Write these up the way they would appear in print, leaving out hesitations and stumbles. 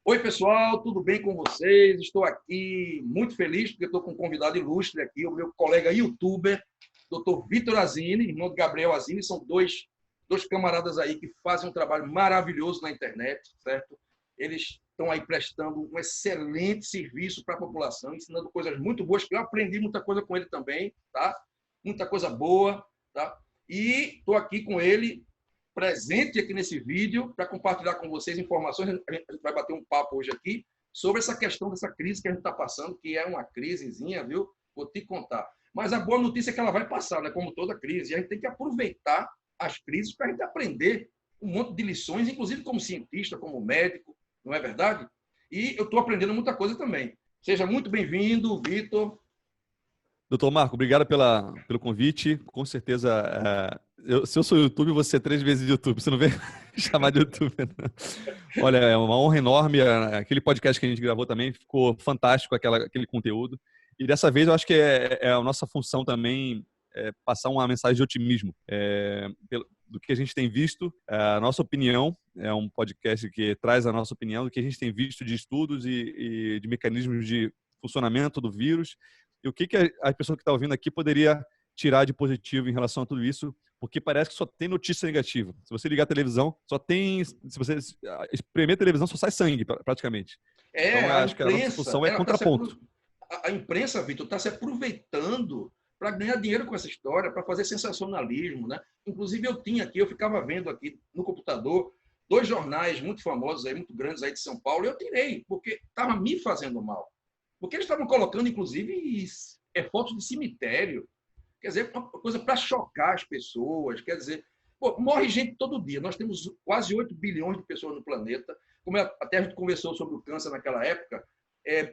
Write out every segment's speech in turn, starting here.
Oi, pessoal, tudo bem com vocês? Estou aqui muito feliz porque estou com um convidado ilustre aqui, o meu colega youtuber, Dr. Vitor Azini, irmão de Gabriel Azini. São dois camaradas aí que fazem um trabalho maravilhoso na internet, certo? Eles estão aí prestando um excelente serviço para a população, ensinando coisas muito boas, que eu aprendi muita coisa com ele também, tá? Muita coisa boa, tá? E estou aqui com ele, presente aqui nesse vídeo, para compartilhar com vocês informações. A gente vai bater um papo hoje aqui sobre essa questão dessa crise que a gente está passando, que é uma crisezinha, viu? Vou te contar. Mas a boa notícia é que ela vai passar, né? Como toda crise. E a gente tem que aproveitar as crises para a gente aprender um monte de lições, inclusive como cientista, como médico, não é verdade? E eu estou aprendendo muita coisa também. Seja muito bem-vindo, Vitor. Doutor Marco, obrigado pelo convite. Com certeza, se eu sou YouTube, você é 3 vezes YouTube. Você não vem chamar de YouTube, não. Olha, é uma honra enorme. Aquele podcast que a gente gravou também ficou fantástico, aquele conteúdo. E dessa vez eu acho que é a nossa função também passar uma mensagem de otimismo. Do que a gente tem visto, a nossa opinião, é um podcast que traz a nossa opinião do que a gente tem visto de estudos e de mecanismos de funcionamento do vírus. E o que a pessoa que está ouvindo aqui poderia tirar de positivo em relação a tudo isso? Porque parece que só tem notícia negativa. Se você ligar a televisão, só tem... Se você espremer a televisão, só sai sangue, praticamente. Então, acho que a nossa função é contraponto. A imprensa, Vitor, está se aproveitando para ganhar dinheiro com essa história, para fazer sensacionalismo, né? Inclusive, eu ficava vendo aqui no computador 2 jornais muito famosos, aí, muito grandes aí de São Paulo, e eu tirei, porque estava me fazendo mal. Porque eles estavam colocando, inclusive, fotos de cemitério. Quer dizer, uma coisa para chocar as pessoas. Quer dizer, morre gente todo dia. Nós temos quase 8 bilhões de pessoas no planeta. Como até a gente conversou sobre o câncer naquela época,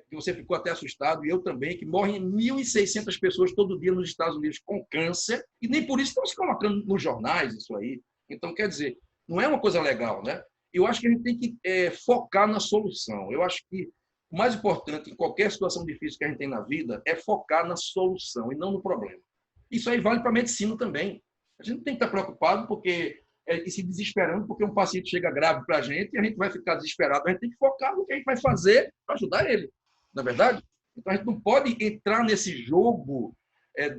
que você ficou até assustado, e eu também, que morrem 1.600 pessoas todo dia nos Estados Unidos com câncer, e nem por isso estão se colocando nos jornais isso aí. Então, quer dizer, não é uma coisa legal, né? Eu acho que a gente tem que focar na solução. Eu acho que o mais importante em qualquer situação difícil que a gente tem na vida é focar na solução e não no problema. Isso aí vale para a medicina também. A gente não tem que estar preocupado e se desesperando porque um paciente chega grave para a gente e a gente vai ficar desesperado. A gente tem que focar no que a gente vai fazer para ajudar ele, não é verdade? Então a gente não pode entrar nesse jogo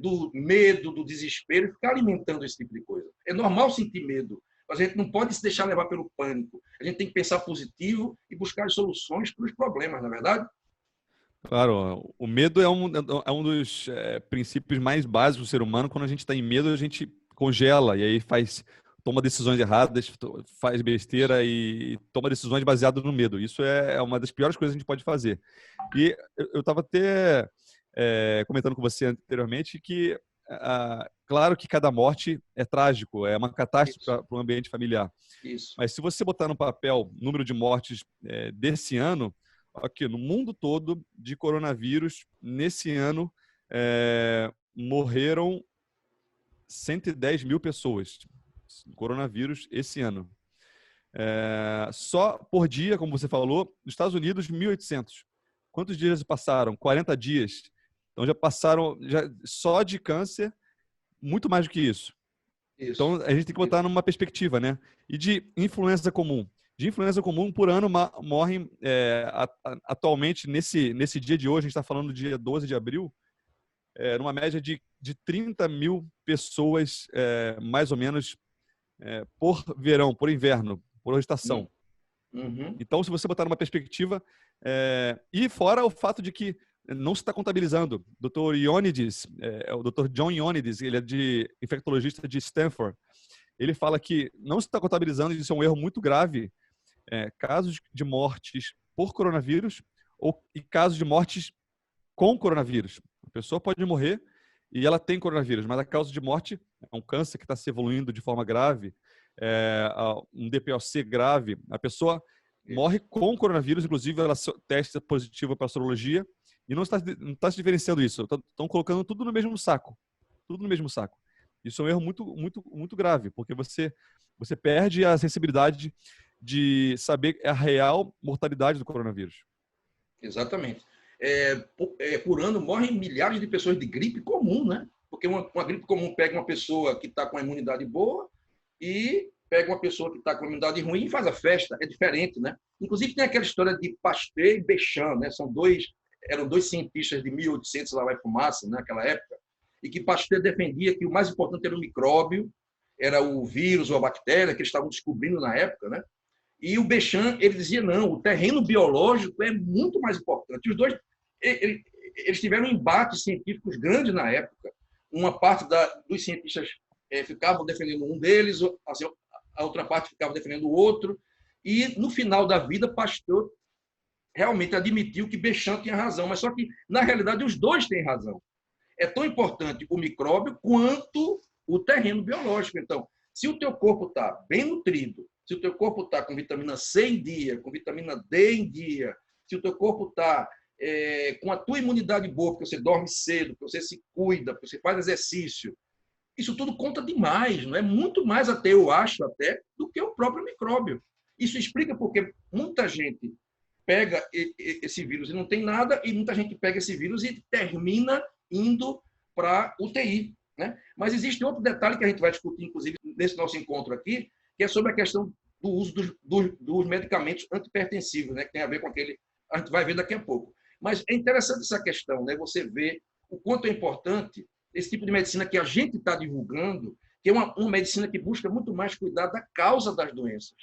do medo, do desespero e ficar alimentando esse tipo de coisa. É normal sentir medo, mas a gente não pode se deixar levar pelo pânico. A gente tem que pensar positivo e buscar as soluções para os problemas, não é verdade? Claro, o medo é um dos princípios mais básicos do ser humano. Quando a gente está em medo, a gente congela e aí toma decisões erradas, faz besteira e toma decisões baseadas no medo. Isso é uma das piores coisas que a gente pode fazer. E eu estava até comentando com você anteriormente que claro que cada morte é trágico, é uma catástrofe para o ambiente familiar. Isso. Mas se você botar no papel o número de mortes desse ano, aqui no mundo todo de coronavírus, nesse ano morreram 110 mil pessoas. Coronavírus esse ano. Só por dia, como você falou, nos Estados Unidos, 1.800. Quantos dias passaram? 40 dias. Então já passaram, só de câncer, muito mais do que isso. Então a gente tem que botar numa perspectiva, né? E de influenza comum. De influenza comum, por ano, morrem atualmente, nesse dia de hoje, a gente está falando do dia 12 de abril, numa média de 30 mil pessoas, mais ou menos, por verão, por inverno, por estação. Uhum. Então, se você botar numa perspectiva, e fora o fato de que não se está contabilizando. O Dr. Ioannidis, o Dr. John Ioannidis, ele é infectologista de Stanford. Ele fala que não se está contabilizando, isso é um erro muito grave, casos de mortes por coronavírus e casos de mortes com coronavírus. A pessoa pode morrer e ela tem coronavírus, mas a causa de morte é um câncer que está se evoluindo de forma grave, um DPOC grave. A pessoa morre com coronavírus, inclusive ela testa positiva para a sorologia, e não está se diferenciando isso. Estão colocando tudo no mesmo saco. Tudo no mesmo saco. Isso é um erro muito, muito, muito grave, porque você perde a sensibilidade de saber a real mortalidade do coronavírus. Exatamente. Por ano morrem milhares de pessoas de gripe comum, né? Porque uma gripe comum pega uma pessoa que está com a imunidade boa e pega uma pessoa que está com uma imunidade ruim e faz a festa, é diferente, né? Inclusive tem aquela história de Pasteur e Béchamp, né? Eram dois cientistas de 1800 lá vai fumaça, né? Naquela época, e que Pasteur defendia que o mais importante era o micróbio, era o vírus ou a bactéria que eles estavam descobrindo na época, né? E o Béchamp, ele dizia, não, o terreno biológico é muito mais importante. Os dois, eles tiveram embates científicos grandes na época. Uma parte dos cientistas ficavam defendendo um deles, assim, a outra parte ficava defendendo o outro. E, no final da vida, Pasteur realmente admitiu que Béchamp tinha razão, mas só que, na realidade, os dois têm razão. É tão importante o micróbio quanto o terreno biológico. Então, se o teu corpo está bem nutrido, se o teu corpo está com vitamina C em dia, com vitamina D em dia, se o teu corpo está com a tua imunidade boa, porque você dorme cedo, porque você se cuida, porque você faz exercício, isso tudo conta demais, não é? Muito mais até, eu acho, até, do que o próprio micróbio. Isso explica porque muita gente pega esse vírus e não tem nada, e muita gente pega esse vírus e termina indo para UTI. Né? Mas existe outro detalhe que a gente vai discutir, inclusive, nesse nosso encontro aqui, que é sobre a questão do uso dos medicamentos antipertensivos, né? Que tem a ver com aquele... A gente vai ver daqui a pouco. Mas é interessante essa questão, né? Você vê o quanto é importante esse tipo de medicina que a gente está divulgando, que é uma medicina que busca muito mais cuidar da causa das doenças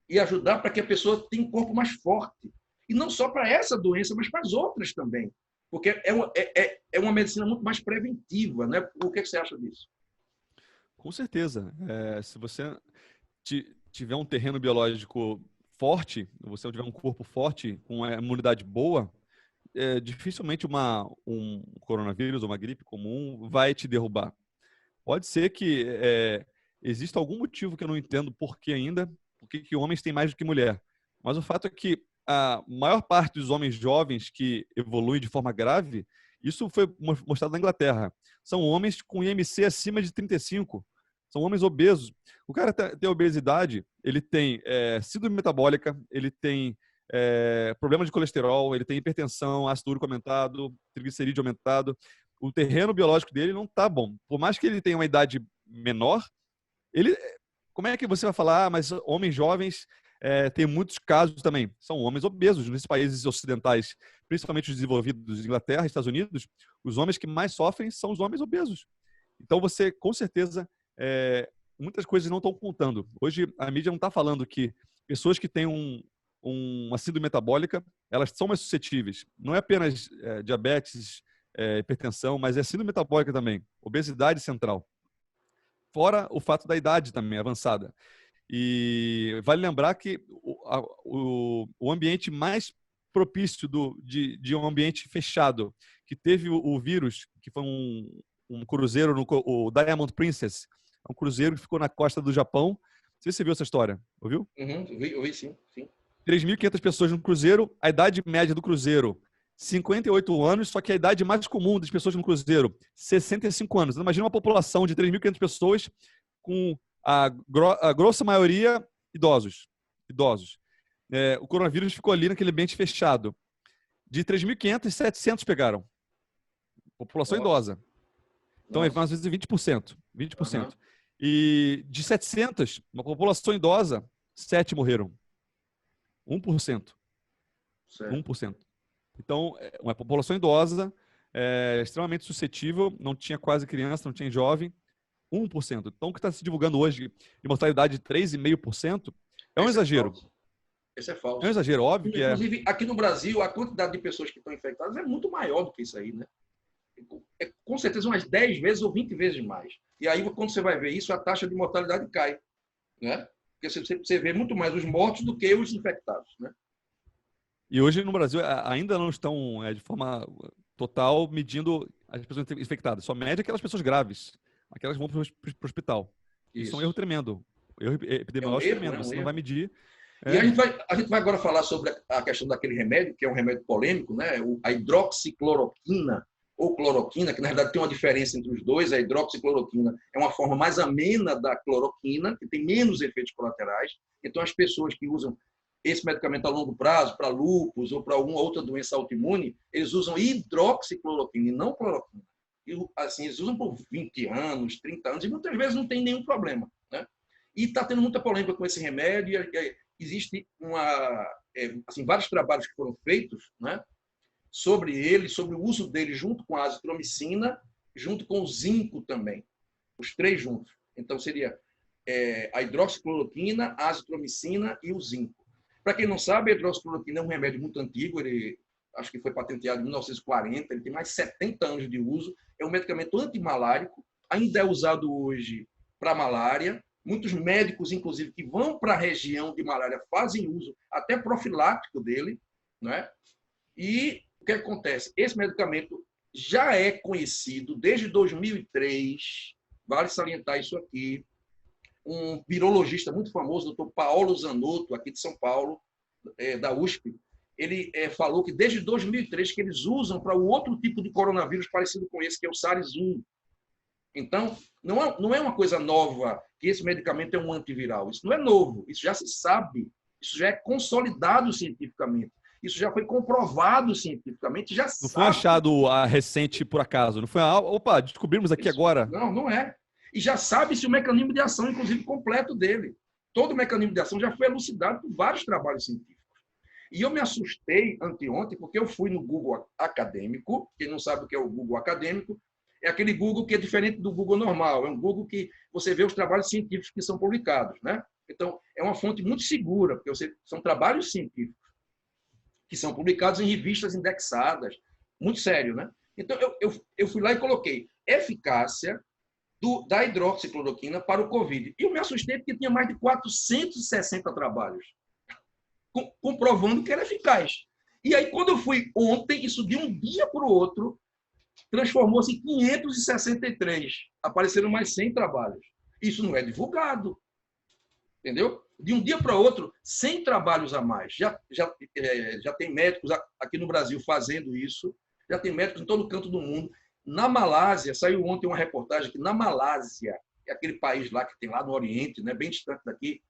e ajudar para que a pessoa tenha um corpo mais forte. E não só para essa doença, mas para as outras também. Porque é uma medicina muito mais preventiva, né? O que você acha disso? Com certeza. Se você tiver um terreno biológico forte, você tiver um corpo forte, com uma imunidade boa, dificilmente um coronavírus ou uma gripe comum vai te derrubar. Pode ser que exista algum motivo que eu não entendo por que ainda, por que homens têm mais do que mulher. Mas o fato é que a maior parte dos homens jovens que evoluem de forma grave, isso foi mostrado na Inglaterra, são homens com IMC acima de 35, são homens obesos. O cara tem obesidade, ele tem síndrome metabólica, ele tem problema de colesterol, ele tem hipertensão, ácido úrico aumentado, triglicerídeo aumentado. O terreno biológico dele não está bom. Por mais que ele tenha uma idade menor, como é que você vai falar, mas homens jovens tem muitos casos também. São homens obesos nesses países ocidentais, principalmente os desenvolvidos, Inglaterra, Estados Unidos. Os homens que mais sofrem são os homens obesos. Então você, com certeza, muitas coisas não estão contando. Hoje a mídia não está falando que pessoas que têm uma síndrome metabólica, elas são mais suscetíveis. Não é apenas diabetes, hipertensão, mas é síndrome metabólica também, obesidade central. Fora o fato da idade também avançada. E vale lembrar que o ambiente mais propício de um ambiente fechado, que teve o vírus, que foi um cruzeiro, o Diamond Princess, um cruzeiro que ficou na costa do Japão. Não sei se você viu essa história, ouviu? Eu vi sim. 3.500 pessoas no cruzeiro, a idade média do cruzeiro, 58 anos, só que a idade mais comum das pessoas no cruzeiro, 65 anos. Então, imagina uma população de 3.500 pessoas com a grossa maioria idosos. O coronavírus ficou ali naquele ambiente fechado. De 3.500, 700 pegaram. População idosa. Então, é mais ou menos 20%. 20%. Uhum. E de 700, uma população idosa, 7 morreram. 1%. Certo. 1%. Então, uma população idosa, extremamente suscetível, não tinha quase criança, não tinha jovem, 1%. Então, o que está se divulgando hoje de mortalidade de 3,5% é um exagero. Esse é falso. É um exagero, óbvio que é. Inclusive, aqui no Brasil, a quantidade de pessoas que estão infectadas é muito maior do que isso aí, né? É com certeza umas 10 vezes ou 20 vezes mais. E aí, quando você vai ver isso, a taxa de mortalidade cai, né? Porque você vê muito mais os mortos do que os infectados, né? E hoje no Brasil ainda não estão de forma total medindo as pessoas infectadas. Só mede aquelas pessoas graves, aquelas que vão para o hospital. Isso é um erro tremendo. Erro epidemiológico tremendo. Você não vai medir. E a gente vai agora falar sobre a questão daquele remédio, que é um remédio polêmico, né? A hidroxicloroquina ou cloroquina, que na verdade tem uma diferença entre os dois. A hidroxicloroquina é uma forma mais amena da cloroquina, que tem menos efeitos colaterais. Então, as pessoas que usam esse medicamento a longo prazo, para lúpus ou para alguma outra doença autoimune, eles usam hidroxicloroquina e não cloroquina. E, assim, eles usam por 20 anos, 30 anos, e muitas vezes não tem nenhum problema, né? E está tendo muita polêmica com esse remédio. Existe assim, vários trabalhos que foram feitos, né, sobre ele, sobre o uso dele junto com a azitromicina, junto com o zinco também. Os três juntos. Então, seria a hidroxicloroquina, a azitromicina e o zinco. Para quem não sabe, a hidroxicloroquina é um remédio muito antigo, ele acho que foi patenteado em 1940, ele tem mais de 70 anos de uso, é um medicamento antimalárico, ainda é usado hoje para malária. Muitos médicos, inclusive, que vão para a região de malária, fazem uso até profilático dele, né? E o que acontece? Esse medicamento já é conhecido desde 2003, vale salientar isso aqui, um virologista muito famoso, o Dr. Paulo Zanotto, aqui de São Paulo, da USP, ele falou que desde 2003 que eles usam para o outro tipo de coronavírus parecido com esse, que é o SARS-1. Então, não é uma coisa nova que esse medicamento é um antiviral. Isso não é novo, isso já se sabe, isso já é consolidado cientificamente, isso já foi comprovado cientificamente, já não sabe. Foi achado recente por acaso, não foi? Opa, descobrimos aqui isso, agora. Não é. E já sabe-se o mecanismo de ação, inclusive, completo dele. Todo o mecanismo de ação já foi elucidado por vários trabalhos científicos. E eu me assustei anteontem, porque eu fui no Google Acadêmico. Quem não sabe o que é o Google Acadêmico, é aquele Google que é diferente do Google normal. É um Google que você vê os trabalhos científicos que são publicados, né? Então, é uma fonte muito segura, porque são trabalhos científicos que são publicados em revistas indexadas. Muito sério, né? Então, eu fui lá e coloquei eficácia da hidroxicloroquina para o Covid. E eu me assustei porque tinha mais de 460 trabalhos comprovando que era eficaz. E aí, quando eu fui ontem, isso de um dia para o outro, transformou-se em 563. Apareceram mais 100 trabalhos. Isso não é divulgado. Entendeu? De um dia para o outro, 100 trabalhos a mais. Já tem médicos aqui no Brasil fazendo isso, já tem médicos em todo canto do mundo. Na Malásia, saiu ontem uma reportagem que na Malásia, que é aquele país lá que tem lá no Oriente, né, bem distante daqui,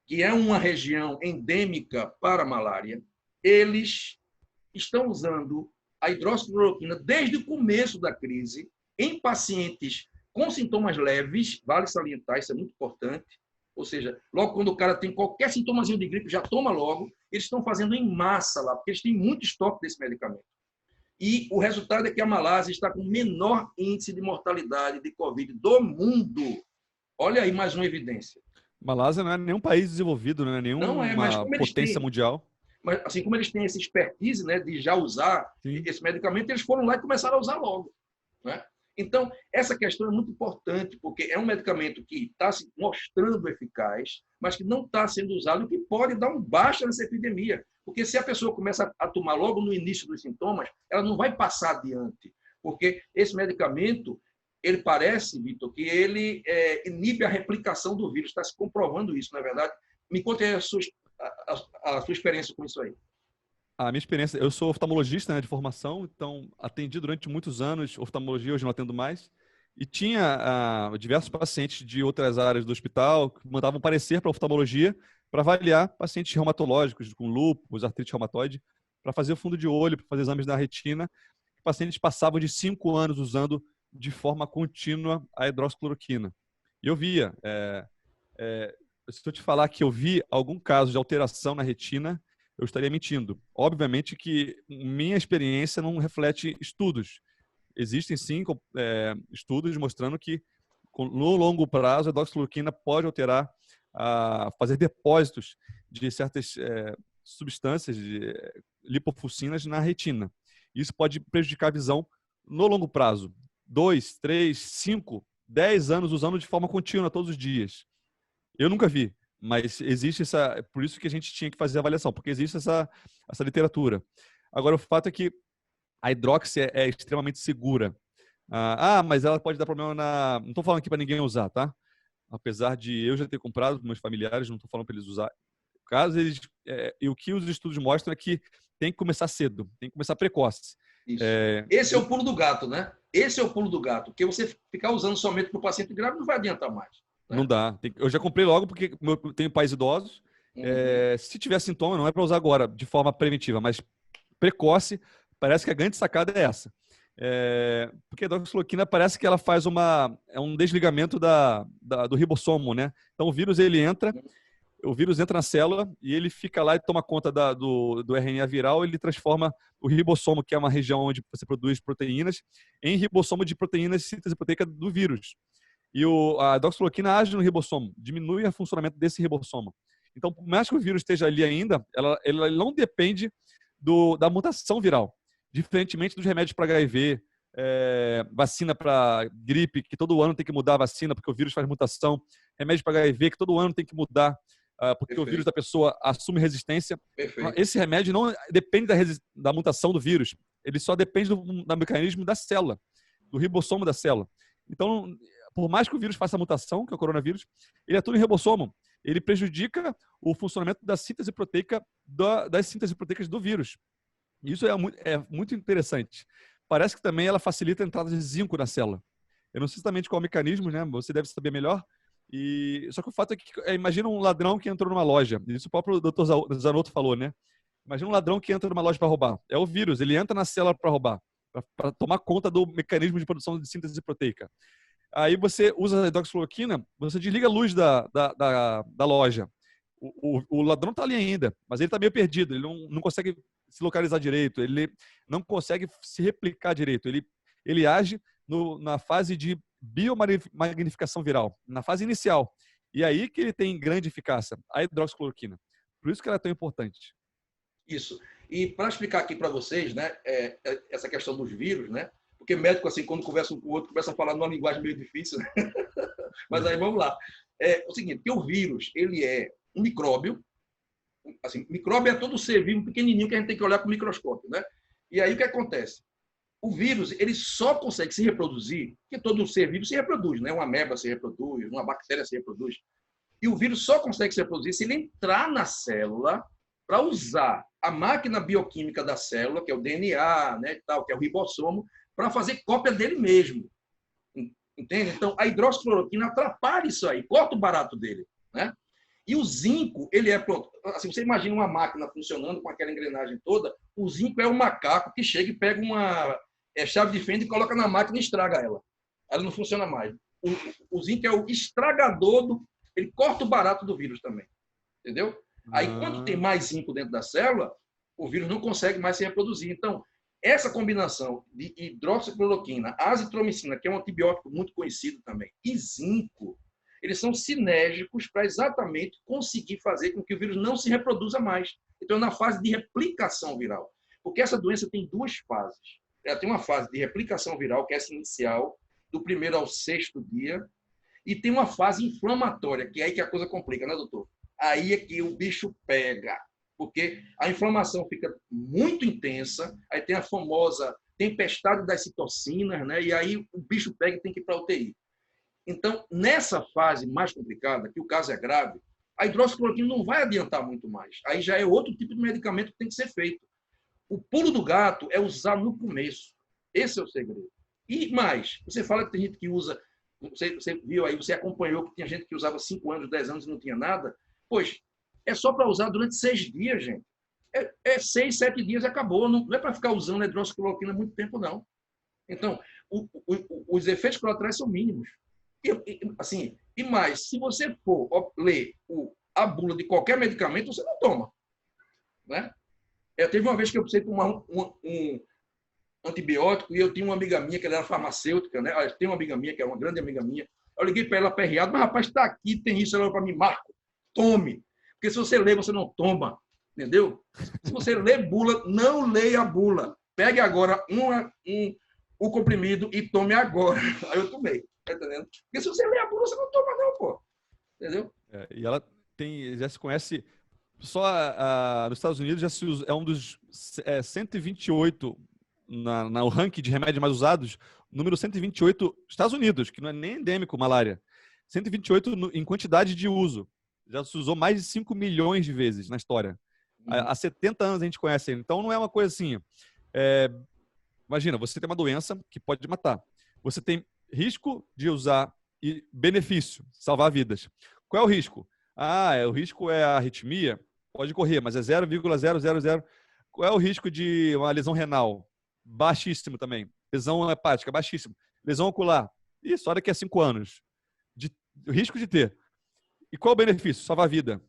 que é uma região endêmica para a malária, eles estão usando a hidroxicloroquina desde o começo da crise em pacientes com sintomas leves, vale salientar, isso é muito importante, ou seja, logo quando o cara tem qualquer sintomazinho de gripe, já toma logo, eles estão fazendo em massa lá, porque eles têm muito estoque desse medicamento. E o resultado é que a Malásia está com o menor índice de mortalidade de Covid do mundo. Olha aí mais uma evidência. Malásia não é nenhum país desenvolvido, não é nenhuma potência mundial. Mas assim como eles têm essa expertise, né, de já usar esse medicamento, eles foram lá e começaram a usar logo, né? Então, essa questão é muito importante, porque é um medicamento que está se mostrando eficaz, mas que não está sendo usado e que pode dar um baixa nessa epidemia. Porque se a pessoa começa a tomar logo no início dos sintomas, ela não vai passar adiante. Porque esse medicamento, ele parece, Vitor, que ele inibe a replicação do vírus. Está se comprovando isso, não é verdade? Me conte a sua experiência com isso aí. A minha experiência, eu sou oftalmologista, né, de formação, então atendi durante muitos anos oftalmologia, hoje não atendo mais, e tinha diversos pacientes de outras áreas do hospital que mandavam parecer para oftalmologia para avaliar pacientes reumatológicos com lúpus, artrite reumatoide, para fazer o fundo de olho, para fazer exames da retina. Os pacientes passavam de 5 anos usando de forma contínua a hidroxicloroquina. E eu via, se eu te falar que eu vi algum caso de alteração na retina, eu estaria mentindo. Obviamente que minha experiência não reflete estudos. Existem, sim, estudos mostrando que, no longo prazo, a hidroxicloroquina pode alterar, fazer depósitos de certas substâncias, de lipofuscinas na retina. Isso pode prejudicar a visão no longo prazo. 2, 3, 5, 10 anos usando de forma contínua todos os dias. Eu nunca vi. Mas existe por isso que a gente tinha que fazer a avaliação, porque existe essa literatura. Agora, o fato é que a hidroxi é extremamente segura. Mas ela pode dar problema não estou falando aqui para ninguém usar, tá? Apesar de eu já ter comprado para meus familiares, não estou falando para eles usar. Caso e o que os estudos mostram é que tem que começar cedo, tem que começar precoce. Isso. Esse é o pulo do gato, né? Esse é o pulo do gato, porque você ficar usando somente para o paciente grave não vai adiantar mais. Não dá. Eu já comprei logo porque eu tenho pais idosos. Se tiver sintoma, não é para usar agora de forma preventiva, mas precoce, parece que a grande sacada é essa. Porque a hidroxicloroquina parece que ela faz um desligamento do ribossomo, né? Então o vírus entra na célula e ele fica lá e toma conta do RNA viral, ele transforma o ribossomo, que é uma região onde você produz proteínas, em ribossomo de proteínas de síntese proteica do vírus. E a hidroxicloroquina age no ribossomo, diminui o funcionamento desse ribossomo. Então, por mais que o vírus esteja ali ainda, ela não depende da mutação viral. Diferentemente dos remédios para HIV, vacina para gripe, que todo ano tem que mudar a vacina porque o vírus faz mutação, remédio para HIV, que todo ano tem que mudar porque Perfeito. o vírus da pessoa assume resistência. Perfeito. Esse remédio não depende da mutação do vírus, ele só depende do mecanismo da célula, do ribossomo da célula. Então, por mais que o vírus faça mutação, que é o coronavírus, ele atua no ribossomo, ele prejudica o funcionamento da síntese proteica, das síntese proteicas do vírus. Isso é muito interessante. Parece que também ela facilita a entrada de zinco na célula. Eu não sei exatamente qual é o mecanismo, né? Você deve saber melhor. Só que o fato é que, imagina um ladrão que entrou numa loja. Isso o próprio Dr. Zanotto falou, né? Imagina um ladrão que entra numa loja para roubar. É o vírus, ele entra na célula para roubar, para tomar conta do mecanismo de produção de síntese proteica. Aí você usa a hidroxicloroquina, você desliga a luz da loja. O ladrão está ali ainda, mas ele está meio perdido, ele não consegue se localizar direito, ele não consegue se replicar direito. Ele age na fase de biomagnificação viral, na fase inicial. E aí que ele tem grande eficácia, a hidroxicloroquina. Por isso que ela é tão importante. Isso. E para explicar aqui para vocês, né, essa questão dos vírus, né? Porque médico, assim, quando conversa um com o outro, começa a falar numa linguagem meio difícil, né? Mas aí vamos lá. O seguinte, que o vírus, ele é um micróbio. Assim, micróbio é todo ser vivo pequenininho que a gente tem que olhar com o microscópio, né? E aí o que acontece? O vírus, ele só consegue se reproduzir, porque todo ser vivo se reproduz, né? Uma ameba se reproduz, uma bactéria se reproduz. E o vírus só consegue se reproduzir se ele entrar na célula para usar a máquina bioquímica da célula, que é o DNA, né, tal, que é o ribossomo, para fazer cópia dele mesmo. Entende? Então, a hidroxicloroquina atrapalha isso aí, corta o barato dele, né? E o zinco, ele é pronto. Assim, você imagina uma máquina funcionando com aquela engrenagem toda, o zinco é um macaco que chega e pega uma chave de fenda e coloca na máquina e estraga ela. Ela não funciona mais. O zinco é o estragador ele corta o barato do vírus também. Entendeu? Aí, quando tem mais zinco dentro da célula, o vírus não consegue mais se reproduzir. Então, essa combinação de hidroxicloroquina, azitromicina, que é um antibiótico muito conhecido também, e zinco, eles são sinérgicos para exatamente conseguir fazer com que o vírus não se reproduza mais. Então, na fase de replicação viral. Porque essa doença tem duas fases. Ela tem uma fase de replicação viral, que é essa inicial, do 1º ao 6º dia, e tem uma fase inflamatória, que é aí que a coisa complica, né, doutor? Aí é que o bicho pega, porque a inflamação fica muito intensa, aí tem a famosa tempestade das citocinas, né? E aí o bicho pega e tem que ir para a UTI. Então, nessa fase mais complicada, que o caso é grave, a hidroxicloroquina não vai adiantar muito mais. Aí já é outro tipo de medicamento que tem que ser feito. O pulo do gato é usar no começo. Esse é o segredo. E mais, você fala que tem gente que usa, você viu aí, você acompanhou que tinha gente que usava 5 anos, 10 anos e não tinha nada. Pois, é só para usar durante 6 dias, gente. 6, 7 dias e acabou. Não é para ficar usando a hidroxicloroquina muito tempo, não. Então, os efeitos colaterais são mínimos. E mais, se você for ler a bula de qualquer medicamento, você não toma. Né? Teve uma vez que eu precisei tomar um antibiótico e eu tinha uma amiga minha que ela era farmacêutica, né? Tem uma amiga minha que é uma grande amiga minha. Eu liguei para ela aperreado, mas rapaz, está aqui, tem isso, ela para mim, Marco, tome. Porque se você lê, você não toma. Entendeu? Se você lê bula, não leia a bula. Pegue agora o comprimido e tome agora. Aí eu tomei. Tá entendendo? Porque se você lê a bula, você não toma, não, pô. Entendeu? E ela já se conhece. Só nos Estados Unidos já se usa, é um dos 128 no ranking de remédios mais usados, número 128, Estados Unidos, que não é nem endêmico malária. 128 em quantidade de uso. Já se usou mais de 5 milhões de vezes na história. Há 70 anos a gente conhece ele. Então não é uma coisa assim. Imagina, você tem uma doença que pode matar. Você tem risco de usar e benefício, salvar vidas. Qual é o risco? O risco é a arritmia? Pode correr, mas é 0,000. Qual é o risco de uma lesão renal? Baixíssimo também. Lesão hepática, baixíssimo. Lesão ocular, isso só daqui a 5 anos. Risco de ter. E qual o benefício? Salvar a vida.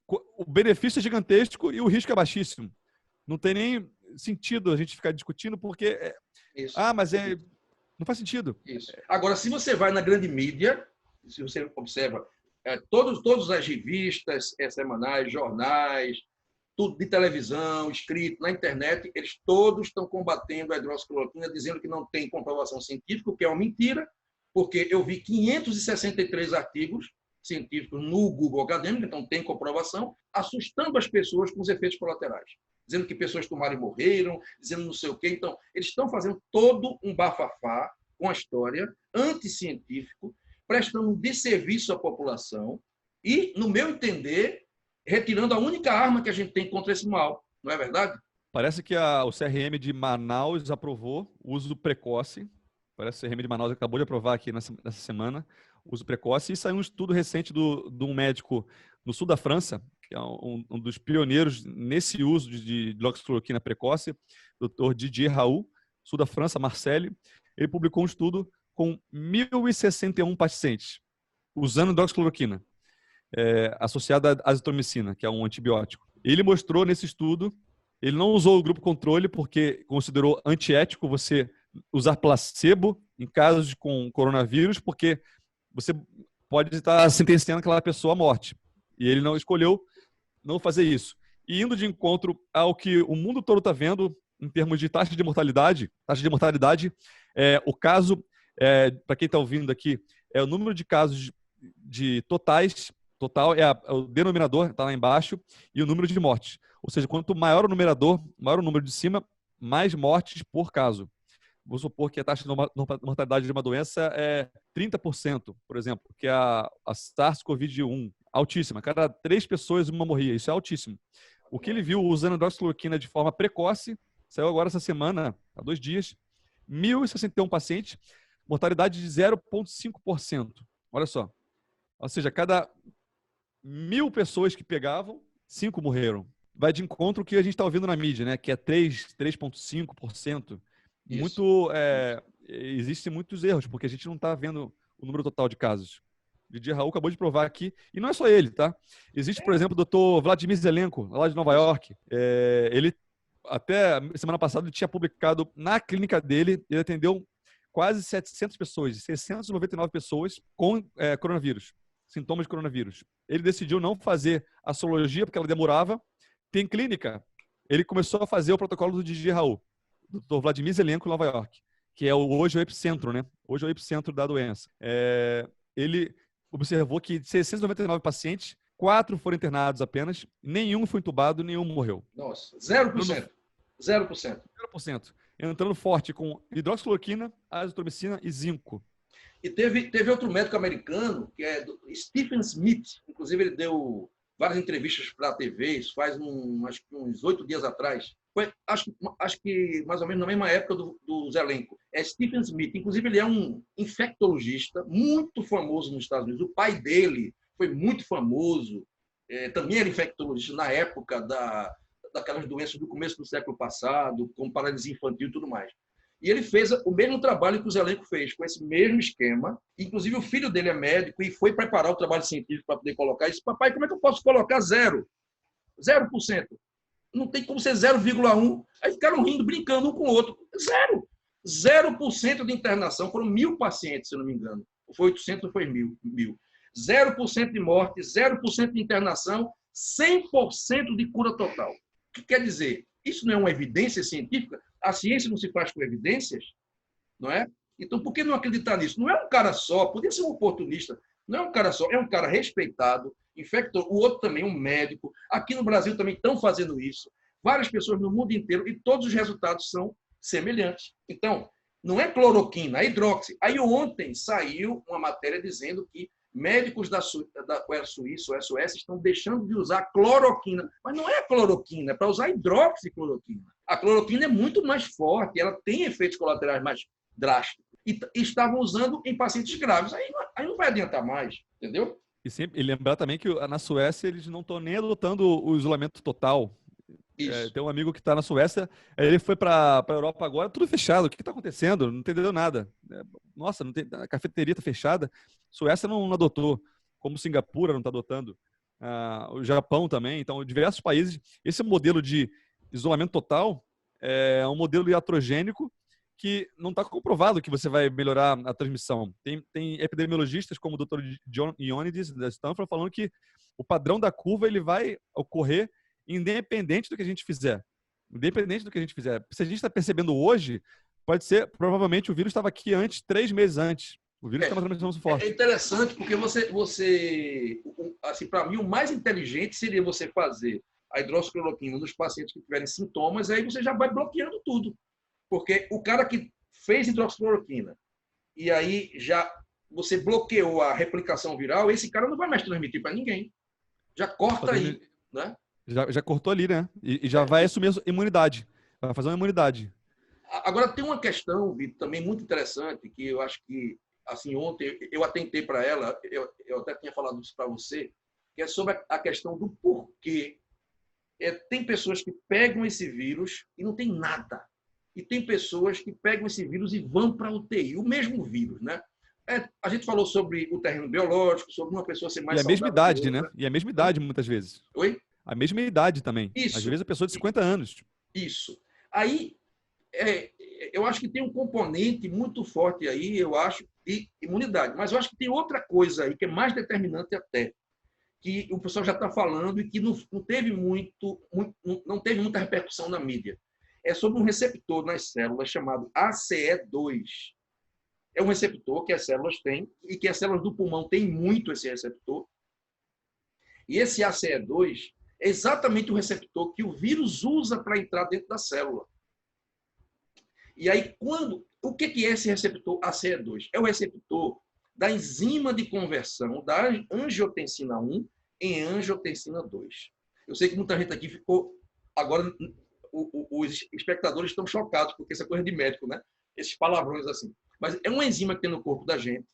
O benefício é gigantesco e o risco é baixíssimo. Não tem nem sentido a gente ficar discutindo porque... mas não faz sentido. Isso. Agora, se você vai na grande mídia, se você observa, todas as revistas semanais, jornais, tudo de televisão, escrito, na internet, eles todos estão combatendo a hidroxicloroquina, dizendo que não tem comprovação científica, o que é uma mentira, porque eu vi 563 artigos científicos no Google Acadêmico, então tem comprovação, assustando as pessoas com os efeitos colaterais. Dizendo que pessoas tomaram e morreram, dizendo não sei o quê. Então, eles estão fazendo todo um bafafá com a história, anticientífico, prestando um desserviço à população e, no meu entender, retirando a única arma que a gente tem contra esse mal. Não é verdade? Parece que o CRM de Manaus aprovou o uso precoce. Parece que o CRM de Manaus acabou de aprovar aqui nessa semana o uso precoce. E saiu um estudo recente de um médico no sul da França, que é um dos pioneiros nesse uso de hidroxicloroquina precoce, Dr. Didier Raoult, sul da França, Marseille. Ele publicou um estudo com 1.061 pacientes usando hidroxicloroquina associada à azitromicina, que é um antibiótico. Ele mostrou nesse estudo, ele não usou o grupo controle porque considerou antiético você usar placebo em casos com coronavírus, porque você pode estar sentenciando aquela pessoa à morte. E ele não escolheu não fazer isso. E indo de encontro ao que o mundo todo está vendo em termos de taxa de mortalidade, o caso, para quem está ouvindo aqui, é o número de casos de total é o denominador, está lá embaixo, e o número de mortes. Ou seja, quanto maior o numerador, maior o número de cima, mais mortes por caso. Vou supor que a taxa de mortalidade de uma doença é 30%, por exemplo, que é a SARS-CoV-1. Altíssima. Cada 3 pessoas, uma morria. Isso é altíssimo. O que ele viu usando hidroxicloroquina de forma precoce, saiu agora essa semana, há 2 dias, 1.061 pacientes, mortalidade de 0,5%. Olha só. Ou seja, cada 1.000 pessoas que pegavam, 5 morreram. Vai de encontro ao que a gente está ouvindo na mídia, né? Que é 3,5%. Existem muitos erros, porque a gente não está vendo o número total de casos. Didier Raoult acabou de provar aqui, e não é só ele, tá? Existe, por exemplo, o Dr. Vladimir Zelenko, lá de Nova York. Ele, até semana passada, ele tinha publicado na clínica dele, ele atendeu quase 700 pessoas, 699 pessoas com coronavírus, sintomas de coronavírus. Ele decidiu não fazer a sorologia, porque ela demorava. Tem clínica. Ele começou a fazer o protocolo do Didier Raoult, do Dr. Vladimir Zelenko, em Nova York, que é hoje o epicentro, né? Hoje é o epicentro da doença. Ele observou que de 699 pacientes, 4 foram internados apenas, nenhum foi entubado, nenhum morreu. Nossa, 0%. 0%. 0%. Entrando forte com hidroxicloroquina, azitromicina e zinco. E teve outro médico americano, que é Stephen Smith, inclusive ele deu várias entrevistas para a TV, isso faz uns 8 dias atrás. Foi, acho que mais ou menos na mesma época do Zelenko. É Stephen Smith. Inclusive, ele é um infectologista muito famoso nos Estados Unidos. O pai dele foi muito famoso. Também era infectologista na época daquelas doenças do começo do século passado, como paralisia infantil e tudo mais. E ele fez o mesmo trabalho que o Zelenko fez, com esse mesmo esquema. Inclusive, o filho dele é médico e foi preparar o trabalho científico para poder colocar isso. Papai, como é que eu posso colocar 0%? Não tem como ser 0,1%. Aí ficaram rindo, brincando um com o outro. 0% de internação. Foram 1.000 pacientes, se eu não me engano. Foi 800 ou foi 1.000. 0% de morte, 0% de internação, 100% de cura total. O que quer dizer? Isso não é uma evidência científica? A ciência não se faz com evidências? Não é? Então, por que não acreditar nisso? Não é um cara só, podia ser um oportunista. Não é um cara só, é um cara respeitado, infector, o outro também, um médico. Aqui no Brasil também estão fazendo isso. Várias pessoas no mundo inteiro e todos os resultados são semelhantes. Então, não é cloroquina, é hidroxi. Aí ontem saiu uma matéria dizendo que médicos da Suíça, o SOS, estão deixando de usar cloroquina. Mas não é a cloroquina, é para usar hidroxicloroquina. A cloroquina é muito mais forte, ela tem efeitos colaterais mais drásticos. E estavam usando em pacientes graves. Aí não vai adiantar mais, entendeu? E lembrar também que na Suécia eles não estão nem adotando o isolamento total. Isso. Tem um amigo que está na Suécia, ele foi para a Europa agora, tudo fechado. O que está acontecendo? Não entendeu nada. Nossa, não tem, a cafeteria está fechada. Suécia não adotou, como Singapura não está adotando. O Japão também. Então, diversos países. Esse modelo de isolamento total é um modelo iatrogênico que não está comprovado que você vai melhorar a transmissão. Tem epidemiologistas como o Dr. John Ioannidis, da Stanford, falando que o padrão da curva ele vai ocorrer independente do que a gente fizer. Independente do que a gente fizer. Se a gente está percebendo hoje, pode ser, provavelmente o vírus estava aqui antes, 3 meses antes. O vírus tem uma transmissão forte. É interessante porque assim, para mim, o mais inteligente seria você fazer a hidroxicloroquina nos pacientes que tiverem sintomas, aí você já vai bloqueando tudo. Porque o cara que fez hidroxicloroquina e aí já você bloqueou a replicação viral, esse cara não vai mais transmitir para ninguém. Já corta aí, né? Já cortou ali, né? E já vai assumir a imunidade. Vai fazer uma imunidade. Agora, tem uma questão, Vitor, também muito interessante, que eu acho que, assim, ontem eu atentei para ela, eu até tinha falado isso para você, que é sobre a questão do porquê. Tem pessoas que pegam esse vírus e não tem nada. E tem pessoas que pegam esse vírus e vão para a UTI, o mesmo vírus, né? A gente falou sobre o terreno biológico, sobre uma pessoa ser mais saudável. E a mesma idade, né? E a mesma idade, muitas vezes. Oi? A mesma idade também. Isso. Às vezes a pessoa de 50 anos. Isso. Aí, eu acho que tem um componente muito forte aí, eu acho, de imunidade. Mas eu acho que tem outra coisa aí que é mais determinante até, que o pessoal já está falando e que não teve muita repercussão na mídia. É sobre um receptor nas células chamado ACE2. É um receptor que as células têm e que as células do pulmão têm muito esse receptor. E esse ACE2 é exatamente o receptor que o vírus usa para entrar dentro da célula. E aí, o que é esse receptor ACE2? É o receptor da enzima de conversão da angiotensina 1 em angiotensina 2. Eu sei que muita gente aqui ficou... Agora, os espectadores estão chocados, porque isso é coisa de médico, né? Esses palavrões assim. Mas é uma enzima que tem no corpo da gente,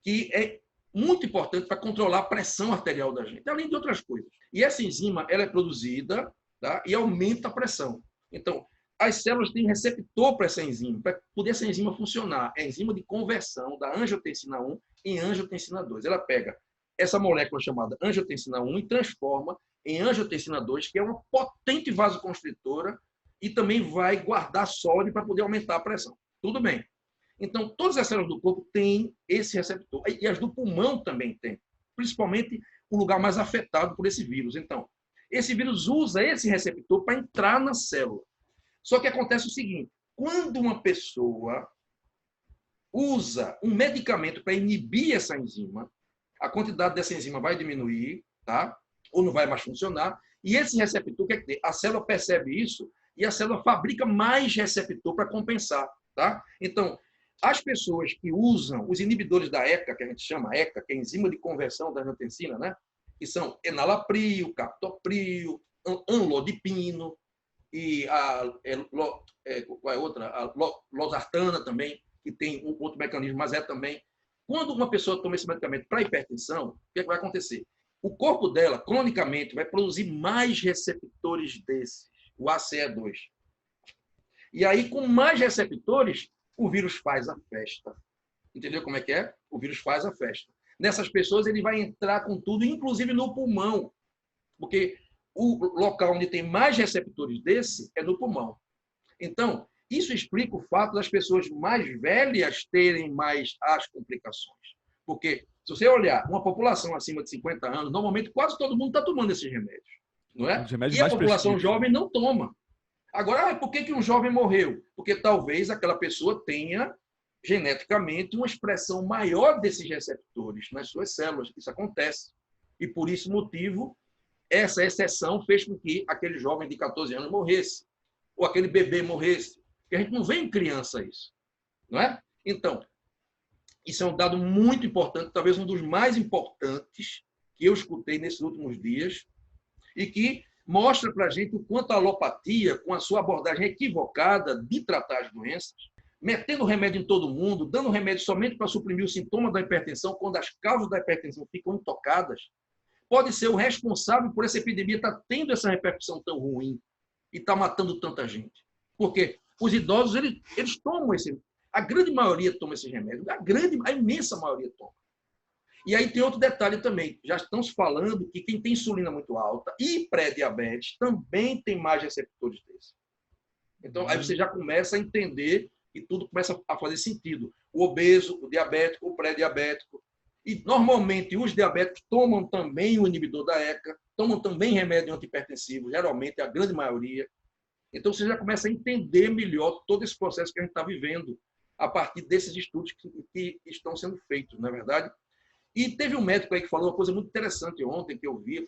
que é muito importante para controlar a pressão arterial da gente, além de outras coisas. E essa enzima ela é produzida, tá? E aumenta a pressão. Então, as células têm receptor para essa enzima, para poder essa enzima funcionar. É a enzima de conversão da angiotensina 1 em angiotensina 2. Ela pega essa molécula chamada angiotensina 1 e transforma em angiotensina 2, que é uma potente vasoconstritora e também vai guardar sódio para poder aumentar a pressão. Tudo bem. Então, todas as células do corpo têm esse receptor. E as do pulmão também têm. Principalmente o lugar mais afetado por esse vírus. Então, esse vírus usa esse receptor para entrar na célula. Só que acontece o seguinte, quando uma pessoa usa um medicamento para inibir essa enzima, a quantidade dessa enzima vai diminuir, tá? Ou não vai mais funcionar, e esse receptor, quer dizer, a célula percebe isso e a célula fabrica mais receptor para compensar, tá? Então, as pessoas que usam os inibidores da ECA, que a gente chama ECA, que é a enzima de conversão da angiotensina, né? Que são enalapril, captopril, anlodipino, e qual é outra? A losartana também, que tem um outro mecanismo, mas é também. Quando uma pessoa toma esse medicamento para hipertensão, o que vai acontecer? O corpo dela, cronicamente, vai produzir mais receptores desses, o ACE2. E aí, com mais receptores, o vírus faz a festa. Entendeu como é que é? O vírus faz a festa. Nessas pessoas, ele vai entrar com tudo, inclusive no pulmão. Porque o local onde tem mais receptores desse é no pulmão. Então, isso explica o fato das pessoas mais velhas terem mais as complicações. Porque, se você olhar uma população acima de 50 anos, normalmente quase todo mundo está tomando esses remédios. Não é? E a população jovem não toma. Agora, por que um jovem morreu? Porque talvez aquela pessoa tenha geneticamente uma expressão maior desses receptores nas suas células. Isso acontece. E por esse motivo, essa exceção fez com que aquele jovem de 14 anos morresse. Ou aquele bebê morresse. Porque a gente não vê em criança isso. Não é? Então, isso é um dado muito importante, talvez um dos mais importantes que eu escutei nesses últimos dias, e que mostra para a gente o quanto a alopatia, com a sua abordagem equivocada de tratar as doenças, metendo remédio em todo mundo, dando remédio somente para suprimir o sintoma da hipertensão, quando as causas da hipertensão ficam intocadas, pode ser o responsável por essa epidemia estar tendo essa repercussão tão ruim e estar matando tanta gente. Porque os idosos, eles tomam a grande maioria toma esses remédios, a imensa maioria toma. E aí tem outro detalhe também, já estamos falando que quem tem insulina muito alta e pré-diabetes também tem mais receptores desses. Então, aí você já começa a entender e tudo começa a fazer sentido. O obeso, o diabético, o pré-diabético. E, normalmente, os diabéticos tomam também o inibidor da ECA, tomam também remédio antihipertensivo, geralmente, a grande maioria. Então, você já começa a entender melhor todo esse processo que a gente está vivendo a partir desses estudos que estão sendo feitos, não é verdade? E teve um médico aí que falou uma coisa muito interessante ontem, que eu vi,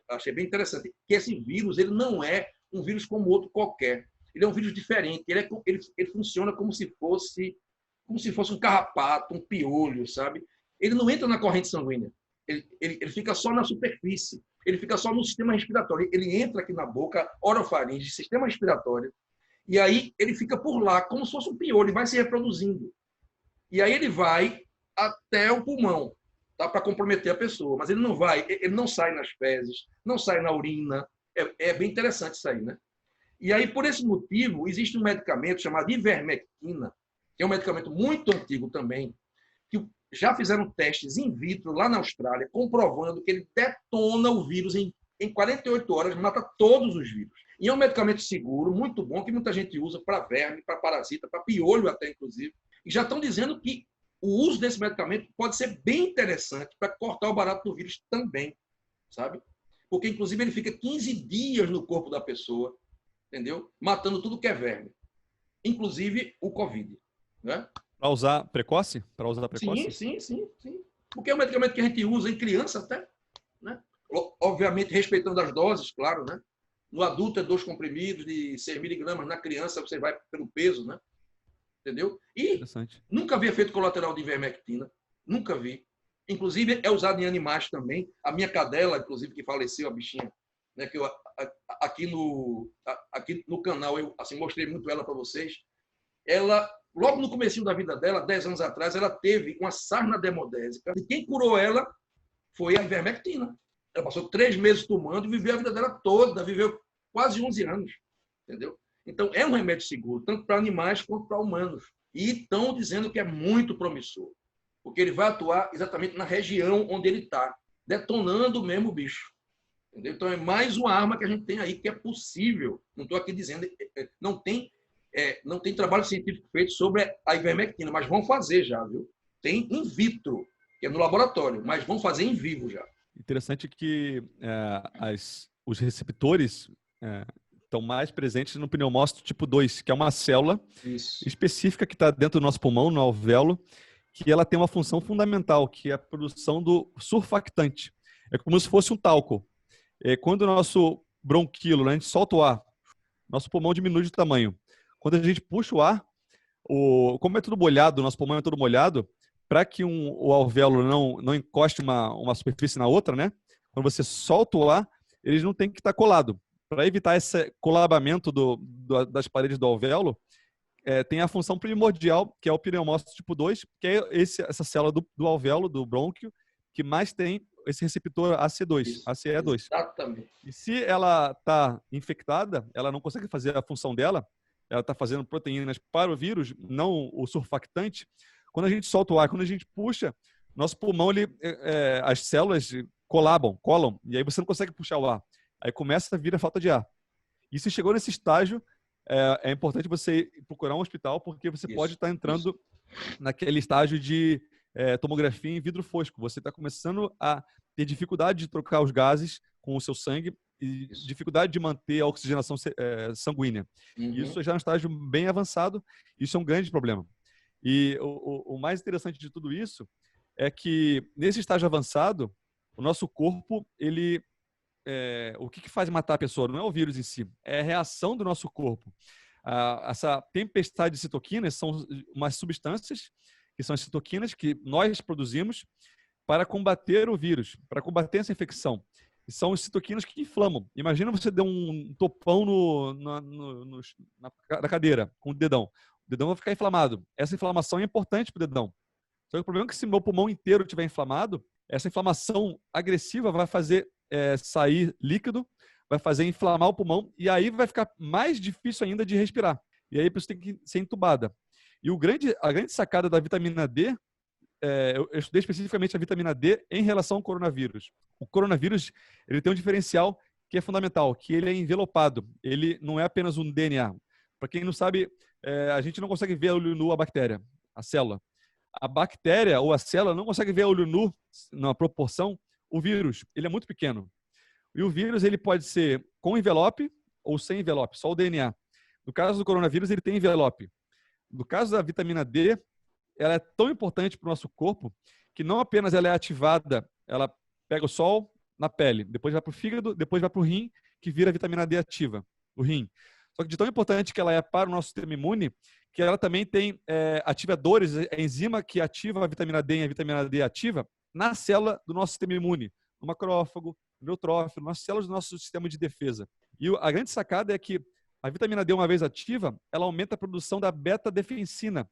achei bem interessante, que esse vírus ele não é um vírus como outro qualquer. Ele é um vírus diferente. Ele funciona como se fosse um carrapato, um piolho, sabe? Ele não entra na corrente sanguínea. Ele fica só na superfície. Ele fica só no sistema respiratório. Ele entra aqui na boca, orofaringe, sistema respiratório. E aí ele fica por lá, como se fosse um piolho. Ele vai se reproduzindo. E aí ele vai até o pulmão, tá? Para comprometer a pessoa. Mas ele não sai nas fezes, não sai na urina. É bem interessante isso aí, né? E aí, por esse motivo, existe um medicamento chamado ivermectina, que é um medicamento muito antigo também, que já fizeram testes in vitro lá na Austrália, comprovando que ele detona o vírus em 48 horas, mata todos os vírus. E é um medicamento seguro, muito bom, que muita gente usa para verme, para parasita, para piolho até, inclusive. E já estão dizendo que o uso desse medicamento pode ser bem interessante para cortar o barato do vírus também, sabe? Porque, inclusive, ele fica 15 dias no corpo da pessoa, entendeu? Matando tudo que é verme, inclusive o Covid, né? Para usar precoce? Para usar precoce? Sim. Porque é um medicamento que a gente usa em criança até, né? Obviamente respeitando as doses, claro, né? No adulto é 2 comprimidos de 6 miligramas, na criança você vai pelo peso, né? Entendeu? E nunca vi efeito colateral de ivermectina, nunca vi. Inclusive é usado em animais também. A minha cadela, inclusive, que faleceu, a bichinha, né, que eu aqui no canal eu assim mostrei muito ela para vocês. Ela logo no comecinho da vida dela, 10 anos atrás, ela teve uma sarna demodésica e quem curou ela foi a ivermectina. Ela passou 3 meses tomando e viveu a vida dela toda, viveu quase 11 anos, entendeu? Então é um remédio seguro tanto para animais quanto para humanos e estão dizendo que é muito promissor, porque ele vai atuar exatamente na região onde ele está, detonando mesmo o bicho. Entendeu? Então, é mais uma arma que a gente tem aí, que é possível. Não estou aqui dizendo, não tem trabalho científico feito sobre a ivermectina, mas vão fazer já, viu? Tem in vitro, que é no laboratório, mas vão fazer em vivo já. Interessante que os receptores estão mais presentes no pneumócito tipo 2, que é uma célula específica que está dentro do nosso pulmão, no alvéolo, que ela tem uma função fundamental, que é a produção do surfactante. É como se fosse um talco. Quando o nosso bronquíolo, né, a gente solta o ar, nosso pulmão diminui de tamanho. Quando a gente puxa o ar, como é tudo molhado, nosso pulmão é todo molhado, para que o alvéolo não encoste uma superfície na outra, né? Quando você solta o ar, eles não têm que estar colado. Para evitar esse colabamento das paredes do alvéolo, tem a função primordial, que é o pneumócito tipo 2, que é essa célula do alvéolo, do brônquio, que mais tem esse receptor ACE2. Exatamente. E se ela está infectada, ela não consegue fazer a função dela, ela está fazendo proteínas para o vírus, não o surfactante. Quando a gente solta o ar, quando a gente puxa, nosso pulmão, as células colam, e aí você não consegue puxar o ar. Aí começa a vir a falta de ar. E se chegou nesse estágio, é importante você procurar um hospital, porque você pode estar entrando naquele estágio de tomografia em vidro fosco. Você está começando a ter dificuldade de trocar os gases com o seu sangue e dificuldade de manter a oxigenação sanguínea. Isso já é um estágio bem avançado. Isso é um grande problema. E o mais interessante de tudo isso é que, nesse estágio avançado, o nosso corpo, o que faz matar a pessoa? Não é o vírus em si, é a reação do nosso corpo. Essa tempestade de citoquinas são umas substâncias que são as citoquinas que nós produzimos para combater o vírus, para combater essa infecção. E são os citoquinas que inflamam. Imagina você der um topão na cadeira com o dedão. O dedão vai ficar inflamado. Essa inflamação é importante para o dedão. Só que o problema é que se meu pulmão inteiro estiver inflamado, essa inflamação agressiva vai fazer sair líquido, vai fazer inflamar o pulmão e aí vai ficar mais difícil ainda de respirar. E aí a pessoa tem que ser entubada. E a grande sacada da vitamina D, eu estudei especificamente a vitamina D em relação ao coronavírus. O coronavírus, ele tem um diferencial que é fundamental, que ele é envelopado. Ele não é apenas um DNA. Para quem não sabe, a gente não consegue ver a olho nu a bactéria, a célula. A bactéria ou a célula não consegue ver a olho nu, na proporção, o vírus. Ele é muito pequeno. E o vírus ele pode ser com envelope ou sem envelope, só o DNA. No caso do coronavírus, ele tem envelope. No caso da vitamina D, ela é tão importante para o nosso corpo que não apenas ela é ativada, ela pega o sol na pele, depois vai para o fígado, depois vai para o rim, que vira vitamina D ativa, o rim. Só que de tão importante que ela é para o nosso sistema imune, que ela também tem ativadores, a enzima que ativa a vitamina D e a vitamina D ativa na célula do nosso sistema imune, no macrófago, no neutrófilo, nas células do nosso sistema de defesa. E a grande sacada é que a vitamina D, uma vez ativa, ela aumenta a produção da beta-defensina,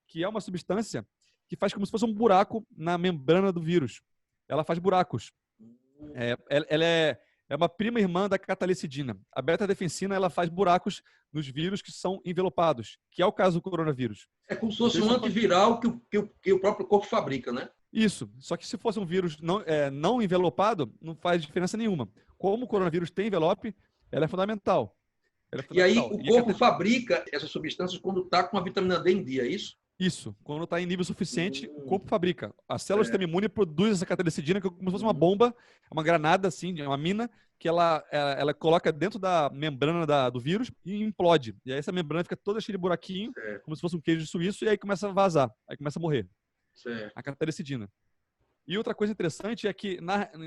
que é uma substância que faz como se fosse um buraco na membrana do vírus. Ela faz buracos. Ela é uma prima irmã da catalicidina. A beta-defensina ela faz buracos nos vírus que são envelopados, que é o caso do coronavírus. É como se fosse um antiviral que o próprio corpo fabrica, né? Isso. Só que se fosse um vírus não envelopado, não faz diferença nenhuma. Como o coronavírus tem envelope, ela é fundamental. E aí o corpo fabrica essas substâncias quando está com a vitamina D em dia, é isso? Isso. Quando está em nível suficiente, o corpo fabrica. A célula do sistema imune produz essa catalicidina que é como se fosse uma bomba, uma granada, assim, uma mina, que ela coloca dentro da membrana do vírus e implode. E aí essa membrana fica toda cheia de buraquinho, como se fosse um queijo suíço, e aí começa a vazar. Aí começa a morrer. A catalicidina. E outra coisa interessante é que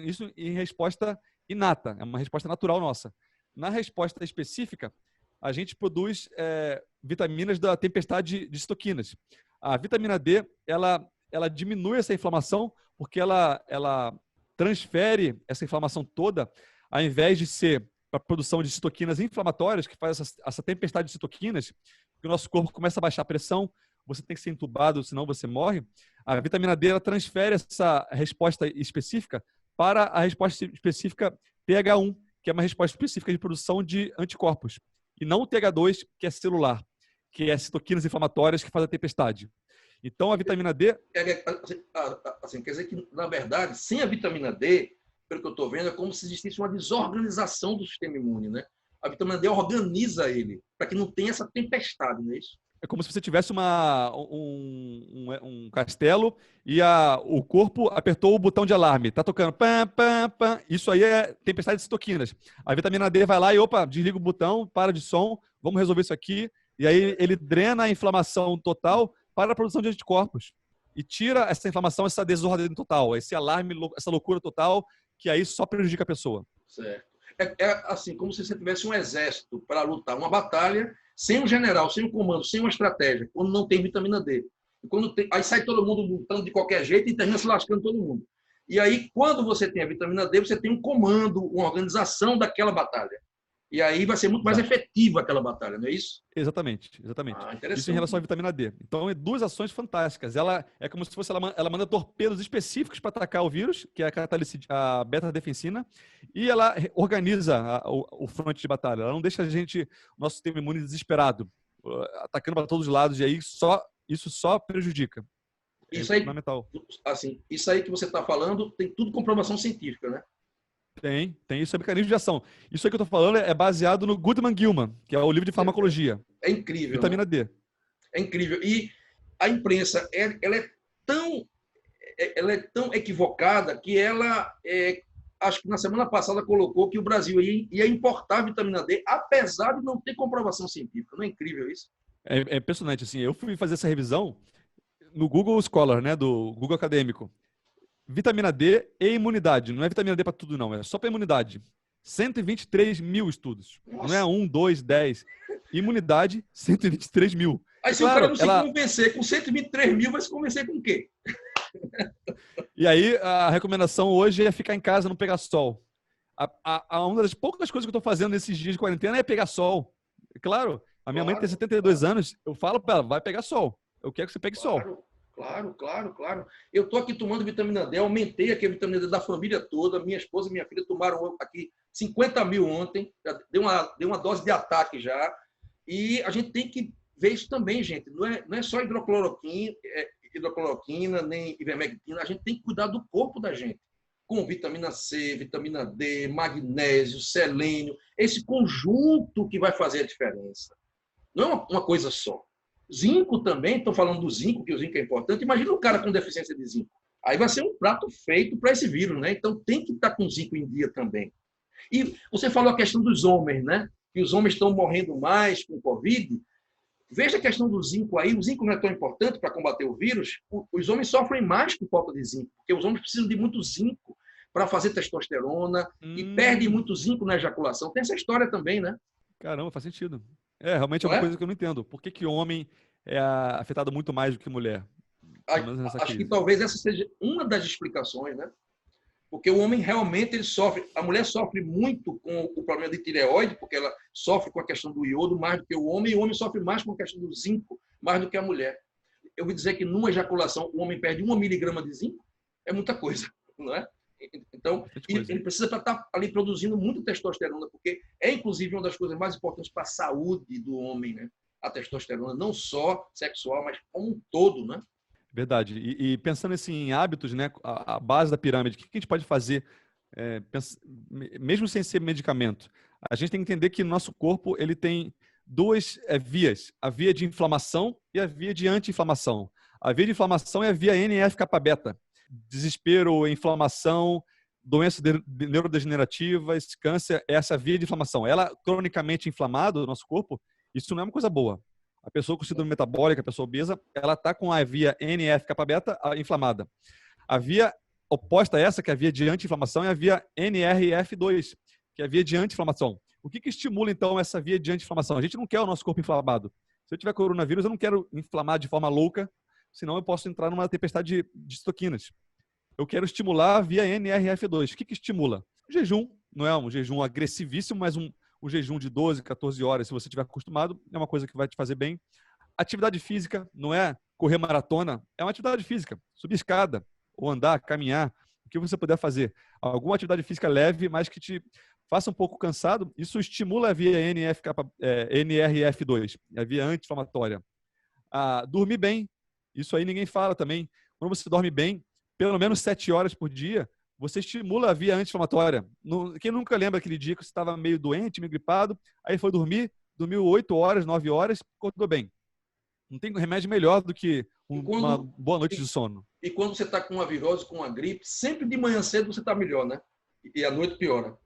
isso em resposta inata, é uma resposta natural nossa. Na resposta específica, a gente produz vitaminas da tempestade de citoquinas. A vitamina D, ela diminui essa inflamação porque ela transfere essa inflamação toda, ao invés de ser para a produção de citoquinas inflamatórias, que faz essa tempestade de citoquinas, que o nosso corpo começa a baixar a pressão, você tem que ser entubado, senão você morre. A vitamina D, ela transfere essa resposta específica para a resposta específica TH1, que é uma resposta específica de produção de anticorpos. E não o TH2, que é celular, que é citoquinas inflamatórias que faz a tempestade. Então, a vitamina D... Assim, quer dizer que, na verdade, sem a vitamina D, pelo que eu estou vendo, é como se existisse uma desorganização do sistema imune, né? A vitamina D organiza ele, para que não tenha essa tempestade, não é isso? É como se você tivesse um castelo e o corpo apertou o botão de alarme. Tá tocando pam, pam, pam. Isso aí é tempestade de citoquinas. A vitamina D vai lá e, desliga o botão, para de som, vamos resolver isso aqui. E aí ele drena a inflamação total para a produção de anticorpos. E tira essa inflamação, essa desordem total, esse alarme, essa loucura total, que aí só prejudica a pessoa. Certo. É assim, como se você tivesse um exército para lutar uma batalha sem um general, sem um comando, sem uma estratégia, quando não tem vitamina D. Aí sai todo mundo lutando de qualquer jeito e termina se lascando todo mundo. E aí, quando você tem a vitamina D, você tem um comando, uma organização daquela batalha. E aí vai ser muito mais efetiva aquela batalha, não é isso? Exatamente. Isso em relação à vitamina D. Então, é duas ações fantásticas. Ela é como se fosse, ela manda torpedos específicos para atacar o vírus, que é a beta-defensina, e ela organiza o fronte de batalha. Ela não deixa o nosso sistema imune desesperado, atacando para todos os lados, e aí isso só prejudica. Isso aí, fundamental. Assim, isso aí que você está falando tem tudo comprovação científica, né? Tem isso, é mecanismo de ação. Isso aí que eu estou falando é baseado no Goodman-Gilman, que é o livro de farmacologia. É incrível. Vitamina né? D. É incrível. E a imprensa, ela é tão equivocada que ela, acho que na semana passada colocou que o Brasil ia importar vitamina D, apesar de não ter comprovação científica. Não é incrível isso? É impressionante, assim. Eu fui fazer essa revisão no Google Scholar, né, do Google Acadêmico. Vitamina D e imunidade. Não é vitamina D para tudo, não. É só para imunidade. 123 mil estudos. Nossa. Não é 1, 2, 10. Imunidade, 123 mil. Aí se o cara não se convencer com 123 mil, vai se convencer com o quê? E aí, a recomendação hoje é ficar em casa, não pegar sol. Uma das poucas coisas que eu estou fazendo nesses dias de quarentena é pegar sol. Claro, a minha mãe tem 72 anos. Eu falo para ela, vai pegar sol. Eu quero que você pegue sol. Claro, claro, claro. Eu estou aqui tomando vitamina D, aumentei aqui a vitamina D da família toda. Minha esposa e minha filha tomaram aqui 50 mil ontem, já deu uma dose de ataque já. E a gente tem que ver isso também, gente. Não é só hidrocloroquina, nem ivermectina. A gente tem que cuidar do corpo da gente. Com vitamina C, vitamina D, magnésio, selênio. Esse conjunto que vai fazer a diferença. Não é uma coisa só. Zinco também, estou falando do zinco, que o zinco é importante. Imagina um cara com deficiência de zinco. Aí vai ser um prato feito para esse vírus, né? Então tem que estar com zinco em dia também. E você falou a questão dos homens, né? Que os homens estão morrendo mais com Covid. Veja a questão do zinco aí. O zinco não é tão importante para combater o vírus. Os homens sofrem mais com falta de zinco, porque os homens precisam de muito zinco para fazer testosterona e perdem muito zinco na ejaculação. Tem essa história também, né? Caramba, faz sentido. Realmente é Não uma é? coisa que eu não entendo. Por que homem é afetado muito mais do que mulher? Pelo menos nessa Acho que crise. talvez essa seja uma das explicações, né? Porque o homem realmente ele sofre, a mulher sofre muito com o problema de tireoide, porque ela sofre com a questão do iodo mais do que o homem, e o homem sofre mais com a questão do zinco, mais do que a mulher. Eu vou dizer que numa ejaculação o homem perde 1 miligrama de zinco, é muita coisa, não é? Então, ele precisa estar ali produzindo muito testosterona, porque é inclusive uma das coisas mais importantes para a saúde do homem, né? A testosterona, não só sexual, mas como um todo, né? Verdade. E pensando assim, em hábitos, né, a base da pirâmide, o que a gente pode fazer, mesmo sem ser medicamento? A gente tem que entender que no nosso corpo ele tem duas vias, a via de inflamação e a via de anti-inflamação. A via de inflamação é a via NF-kappa-beta. Desespero, inflamação, doenças neurodegenerativas, câncer, essa via de inflamação. Ela cronicamente inflamada do nosso corpo, isso não é uma coisa boa. A pessoa com síndrome metabólica, a pessoa obesa, ela está com a via NF-kappa-beta inflamada. A via oposta a essa, que é a via de anti-inflamação, é a via NRF2, que é a via de anti-inflamação. O que estimula, então, essa via de anti-inflamação? A gente não quer o nosso corpo inflamado. Se eu tiver coronavírus, eu não quero inflamar de forma louca, senão eu posso entrar numa tempestade de citoquinas. Eu quero estimular a via NRF2. O que estimula? O jejum. Não é um jejum agressivíssimo, mas um jejum de 12, 14 horas, se você estiver acostumado, é uma coisa que vai te fazer bem. Atividade física não é correr maratona, é uma atividade física. Subir escada, ou andar, caminhar, o que você puder fazer. Alguma atividade física leve, mas que te faça um pouco cansado, isso estimula a via NRF2, a via anti-inflamatória. Dormir bem, isso aí ninguém fala também. Quando você dorme bem, pelo menos 7 horas por dia, você estimula a via anti-inflamatória. Quem nunca lembra aquele dia que você estava meio doente, meio gripado, aí foi dormir, dormiu 8 horas, 9 horas, acordou bem. Não tem remédio melhor do que uma boa noite de sono. E quando você está com uma virose, com uma gripe, sempre de manhã cedo você está melhor, né? E à noite piora.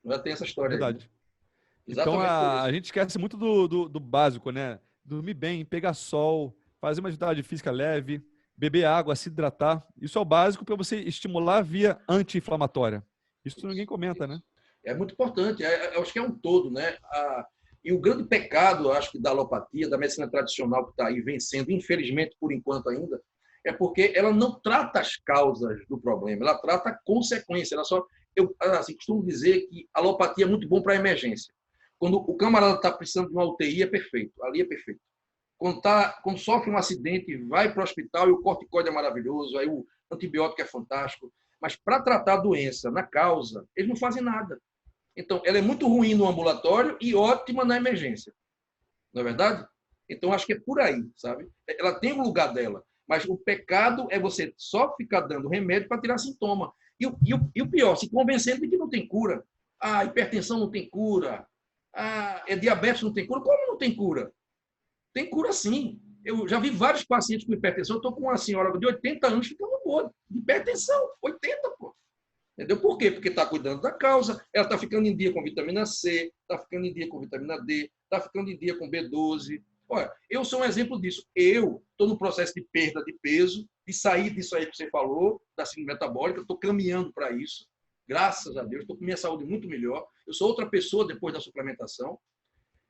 Já tem essa história. Verdade. Aí, né? Então, Exatamente por isso. a gente esquece muito do básico, né? Dormir bem, pegar sol, fazer uma atividade física leve, beber água, se hidratar. Isso é o básico para você estimular a via anti-inflamatória. Isso ninguém comenta, né? É muito importante. Acho que é um todo, né? E o grande pecado, acho que da alopatia, da medicina tradicional que está aí vencendo, infelizmente, por enquanto ainda, é porque ela não trata as causas do problema, ela trata a consequência. Eu assim, costumo dizer que a alopatia é muito bom para emergência. Quando o camarada está precisando de uma UTI, é perfeito. Ali é perfeito. Quando sofre um acidente, vai para o hospital e o corticoide é maravilhoso, aí o antibiótico é fantástico. Mas para tratar a doença na causa, eles não fazem nada. Então, ela é muito ruim no ambulatório e ótima na emergência. Não é verdade? Então, acho que é por aí, sabe? Ela tem o lugar dela, mas o pecado é você só ficar dando remédio para tirar sintoma. E o pior, se convencendo de que não tem cura. Hipertensão não tem cura. Diabetes não tem cura. Como não tem cura? Tem cura sim. Eu já vi vários pacientes com hipertensão. Eu estou com uma senhora de 80 anos ficando boa. De hipertensão. 80, pô. Entendeu? Por quê? Porque está cuidando da causa, ela está ficando em dia com vitamina C, está ficando em dia com vitamina D, está ficando em dia com B12. Olha, eu sou um exemplo disso. Eu estou no processo de perda de peso, de sair disso aí que você falou, da síndrome metabólica, estou caminhando para isso. Graças a Deus, estou com minha saúde muito melhor. Eu sou outra pessoa depois da suplementação.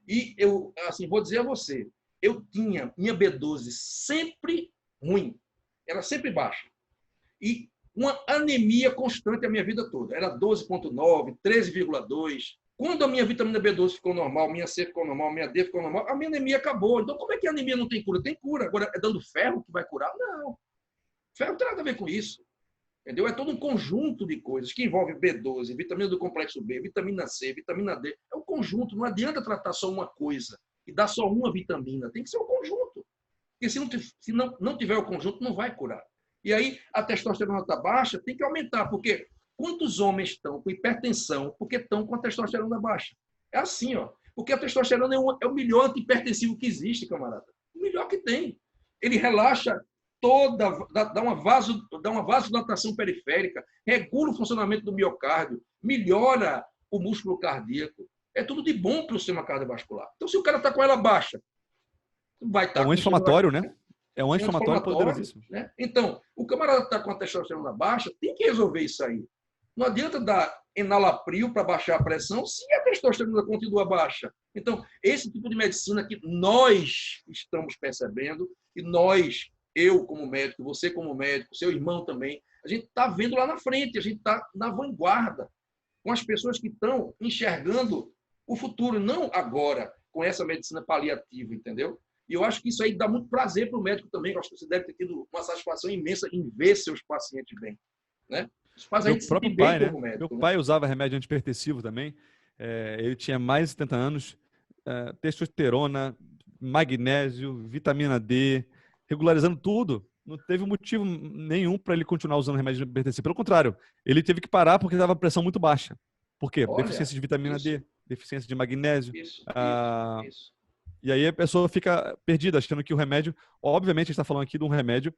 E eu, assim, vou dizer a você, eu tinha minha B12 sempre ruim, era sempre baixa. E uma anemia constante a minha vida toda. Era 12,9, 13,2. Quando a minha vitamina B12 ficou normal, minha C ficou normal, minha D ficou normal, a minha anemia acabou. Então, como é que a anemia não tem cura? Tem cura. Agora, é dando ferro que vai curar? Não. Ferro não tem nada a ver com isso. Entendeu? É todo um conjunto de coisas que envolve B12, vitamina do complexo B, vitamina C, vitamina D. É um conjunto. Não adianta tratar só uma coisa e dar só uma vitamina. Tem que ser um conjunto. Porque se não tiver o conjunto, não vai curar. E aí a testosterona está baixa, tem que aumentar. Porque quantos homens estão com hipertensão porque estão com a testosterona baixa? É assim, ó. Porque a testosterona é o melhor antihipertensivo que existe, camarada. O melhor que tem. Ele relaxa dá uma vasodilatação periférica, regula o funcionamento do miocárdio, melhora o músculo cardíaco. É tudo de bom para o sistema cardiovascular. Então, se o cara está com ela baixa, vai estar... É um inflamatório, né? É um anti-inflamatório poderosíssimo. Né? Então, o camarada está com a testosterona baixa, tem que resolver isso aí. Não adianta dar enalapril para baixar a pressão se a testosterona continua baixa. Então, esse tipo de medicina que nós estamos percebendo, e nós, eu como médico, você como médico, seu irmão também, a gente está vendo lá na frente, a gente está na vanguarda, com as pessoas que estão enxergando o futuro, não agora, com essa medicina paliativa, entendeu? E eu acho que isso aí dá muito prazer para o médico também. Eu acho que você deve ter tido uma satisfação imensa em ver seus pacientes bem, né? Isso faz a gente se sentir bem como médico. Meu pai usava remédio antihipertensivo também. Ele tinha mais de 70 anos. Testosterona, magnésio, vitamina D, regularizando tudo. Não teve motivo nenhum para ele continuar usando remédio antihipertensivo. Pelo contrário, ele teve que parar porque estava a pressão muito baixa. Por quê? Olha, deficiência de vitamina D, deficiência de magnésio. Isso. E aí a pessoa fica perdida, achando que o remédio... Obviamente, a gente está falando aqui de um remédio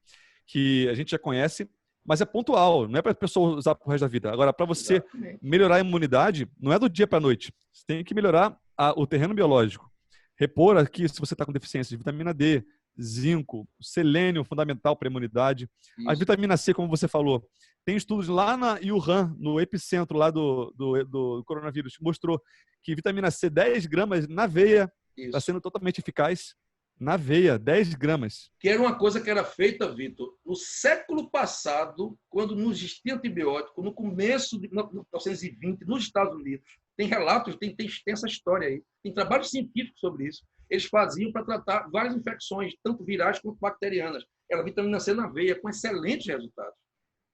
que a gente já conhece, mas é pontual, não é para a pessoa usar pro resto da vida. Agora, para você melhorar a imunidade, não é do dia para a noite. Você tem que melhorar o terreno biológico. Repor aqui, se você está com deficiência de vitamina D, zinco, selênio, fundamental para a imunidade. Isso. A vitamina C, como você falou, tem estudos lá na Wuhan, no epicentro lá do coronavírus, que mostrou que vitamina C, 10 gramas na veia, está sendo totalmente eficaz. Na veia, 10 gramas. Que era uma coisa que era feita, Vitor, no século passado, quando não existia antibiótico, no começo de 1920, nos Estados Unidos. Tem relatos, tem essa história aí. Tem trabalhos científicos sobre isso. Eles faziam para tratar várias infecções, tanto virais quanto bacterianas. Era vitamina C na veia, com excelentes resultados.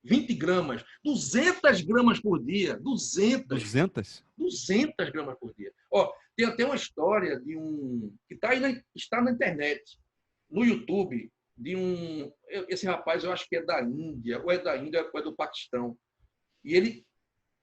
20 gramas, 200 gramas por dia. 200 gramas por dia. Ó, tem até uma história de que está na internet, no YouTube, de esse rapaz, eu acho que é da Índia, ou é do Paquistão. E ele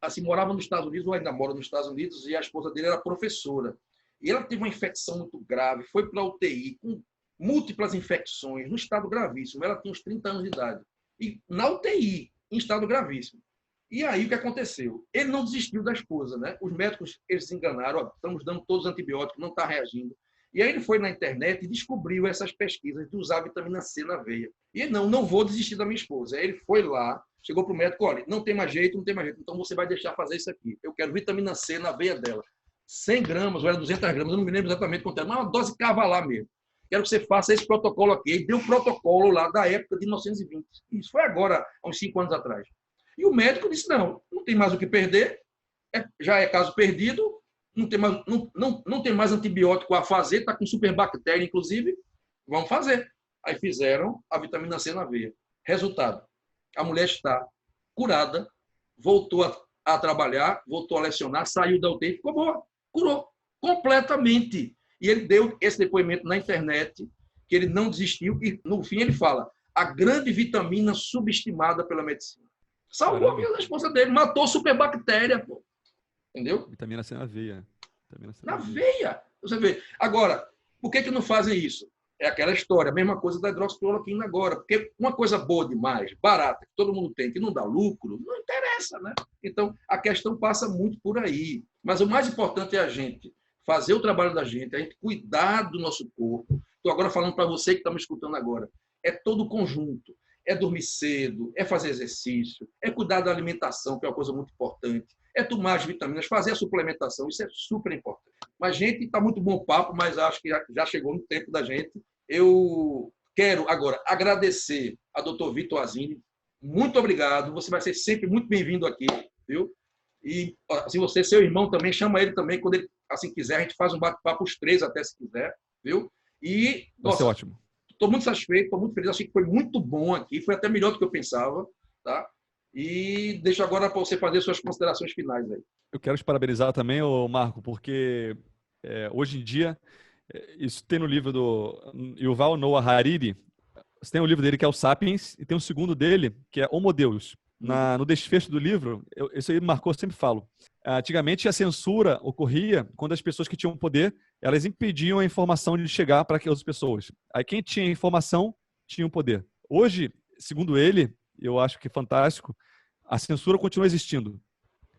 assim, morava nos Estados Unidos, ou ainda mora nos Estados Unidos, e a esposa dele era professora. E ela teve uma infecção muito grave, foi para a UTI, com múltiplas infecções, no estado gravíssimo. Ela tinha uns 30 anos de idade. E na UTI, em estado gravíssimo. E aí o que aconteceu? Ele não desistiu da esposa, né? Os médicos, eles se enganaram, ó, estamos dando todos os antibióticos, não está reagindo. E aí ele foi na internet e descobriu essas pesquisas de usar vitamina C na veia. E ele, não vou desistir da minha esposa. Aí ele foi lá, chegou para o médico, olha, não tem mais jeito, então você vai deixar fazer isso aqui. Eu quero vitamina C na veia dela. 100 gramas, ou era 200 gramas, eu não me lembro exatamente quanto era, mas uma dose cavalar mesmo. Quero que você faça esse protocolo aqui. Ele deu o protocolo lá da época de 1920. Isso foi agora, há uns 5 anos atrás. E o médico disse, não tem mais o que perder, já é caso perdido, não tem mais antibiótico a fazer, está com superbactéria, inclusive, vamos fazer. Aí fizeram a vitamina C na veia. Resultado, a mulher está curada, voltou a trabalhar, voltou a lecionar, saiu da UTI, ficou boa, curou completamente. E ele deu esse depoimento na internet, que ele não desistiu, e no fim ele fala, a grande vitamina subestimada pela medicina. Salvou a vida da esposa dele, matou superbactéria, pô. Entendeu? Vitamina C na veia. Na veia. Você vê. Agora, por que não fazem isso? É aquela história, a mesma coisa da hidroxicloroquina agora. Porque uma coisa boa demais, barata, que todo mundo tem, que não dá lucro, não interessa, né? Então, a questão passa muito por aí. Mas o mais importante é a gente fazer o trabalho da gente, a gente cuidar do nosso corpo. Estou agora falando para você que está me escutando agora. É todo o conjunto. É dormir cedo, é fazer exercício, é cuidar da alimentação, que é uma coisa muito importante, é tomar as vitaminas, fazer a suplementação, isso é super importante. Mas, gente, está muito bom o papo, mas acho que já chegou no tempo da gente. Eu quero agora agradecer a doutor Vitor Azini. Muito obrigado, você vai ser sempre muito bem-vindo aqui, viu? E se você, seu irmão também, chama ele também, quando ele assim quiser, a gente faz um bate-papo os três até se quiser, viu? E, vai ser ótimo. Estou muito satisfeito, estou muito feliz. Achei que foi muito bom aqui, foi até melhor do que eu pensava, tá? E deixo agora para você fazer suas considerações finais aí. Eu quero te parabenizar também, ô Marco, porque hoje em dia, isso tem no livro do Yuval Noah Harari, você tem o livro dele que é o Sapiens, e tem o segundo dele, que é Homo Deus. No desfecho do livro, isso aí me marcou, eu sempre falo. Antigamente, a censura ocorria quando as pessoas que tinham poder, elas impediam a informação de chegar para aquelas pessoas. Aí quem tinha informação, tinha o poder. Hoje, segundo ele, eu acho que é fantástico, a censura continua existindo.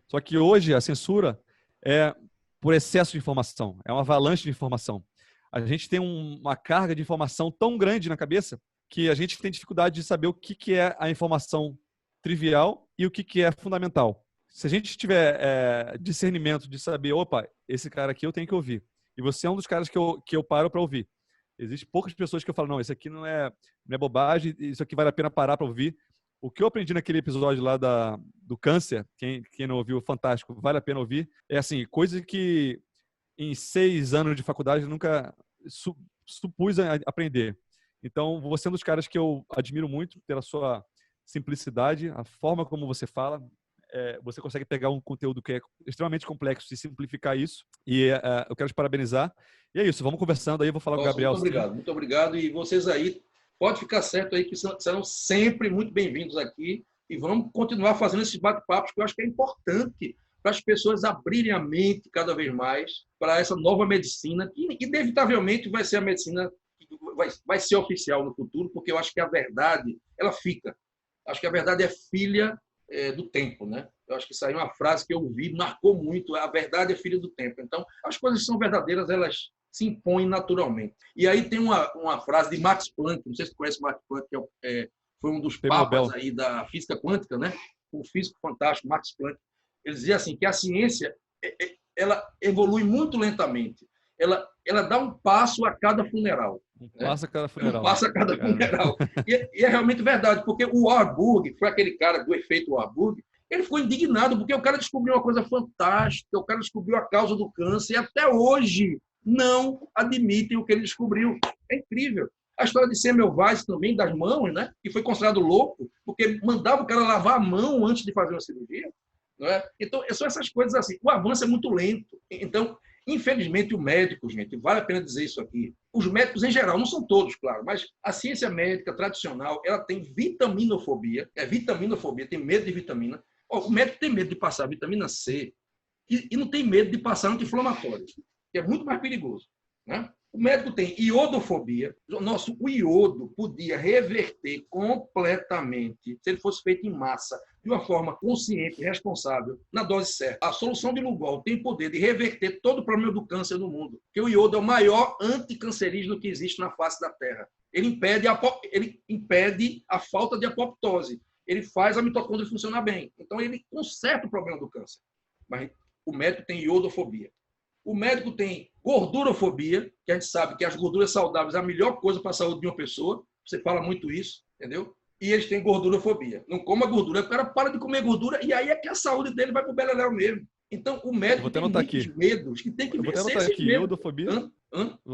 Só que hoje a censura é por excesso de informação, é uma avalanche de informação. A gente tem uma carga de informação tão grande na cabeça que a gente tem dificuldade de saber o que é a informação trivial e o que é fundamental. Se a gente tiver discernimento de saber, opa, esse cara aqui eu tenho que ouvir. E você é um dos caras que eu paro para ouvir. Existem poucas pessoas que eu falo, não, isso aqui não é bobagem, isso aqui vale a pena parar para ouvir. O que eu aprendi naquele episódio lá do câncer, quem não ouviu, fantástico, vale a pena ouvir, é assim, coisa que em 6 anos de faculdade eu nunca supus a aprender. Então, você é um dos caras que eu admiro muito pela sua simplicidade, a forma como você fala. Você consegue pegar um conteúdo que é extremamente complexo e simplificar isso. E eu quero te parabenizar. E é isso, vamos conversando aí, vou falar com o Gabriel. Muito obrigado. E vocês aí, pode ficar certo aí que serão sempre muito bem-vindos aqui e vamos continuar fazendo esses bate-papos que eu acho que é importante para as pessoas abrirem a mente cada vez mais para essa nova medicina que inevitavelmente vai ser a medicina que vai ser oficial no futuro, porque eu acho que a verdade, ela fica. Acho que a verdade é filha do tempo, né? Eu acho que isso aí é uma frase que eu ouvi, marcou muito, a verdade é filha do tempo. Então, as coisas que são verdadeiras, elas se impõem naturalmente. E aí tem uma frase de Max Planck, não sei se você conhece Max Planck, que foi um dos papas aí da física quântica, né? Um físico fantástico, Max Planck. Ele dizia assim, que a ciência ela evolui muito lentamente. Ela dá um passo a cada funeral. Um passo a cada funeral. Um passo a cada funeral. E é realmente verdade, porque o Warburg, que foi aquele cara do efeito Warburg, ele ficou indignado porque o cara descobriu uma coisa fantástica, o cara descobriu a causa do câncer e até hoje não admitem o que ele descobriu. É incrível. A história de Semmelweis também, das mãos, né? Que foi considerado louco, porque mandava o cara lavar a mão antes de fazer uma cirurgia. Não é? Então, são essas coisas assim. O avanço é muito lento. Então, infelizmente, o médico, gente, vale a pena dizer isso aqui, os médicos em geral, não são todos, claro, mas a ciência médica tradicional, ela tem vitaminofobia, tem medo de vitamina. O médico tem medo de passar vitamina C e não tem medo de passar anti-inflamatório, que é muito mais perigoso, né? O médico tem iodofobia. O iodo podia reverter completamente, se ele fosse feito em massa, de uma forma consciente, responsável, na dose certa. A solução de Lugol tem o poder de reverter todo o problema do câncer no mundo, porque o iodo é o maior anticancerígeno que existe na face da Terra. Ele impede a falta de apoptose. Ele faz a mitocôndria funcionar bem. Então, ele conserta o problema do câncer. Mas o médico tem iodofobia. O médico tem gordurofobia, que a gente sabe que as gorduras saudáveis é a melhor coisa para a saúde de uma pessoa. Você fala muito isso, entendeu? E eles têm gordurofobia. Não coma gordura, o cara para de comer gordura e aí é que a saúde dele vai para o beleléu mesmo. Então, o médico tem muitos medos que tem que vencer esses medos. Iodofobia.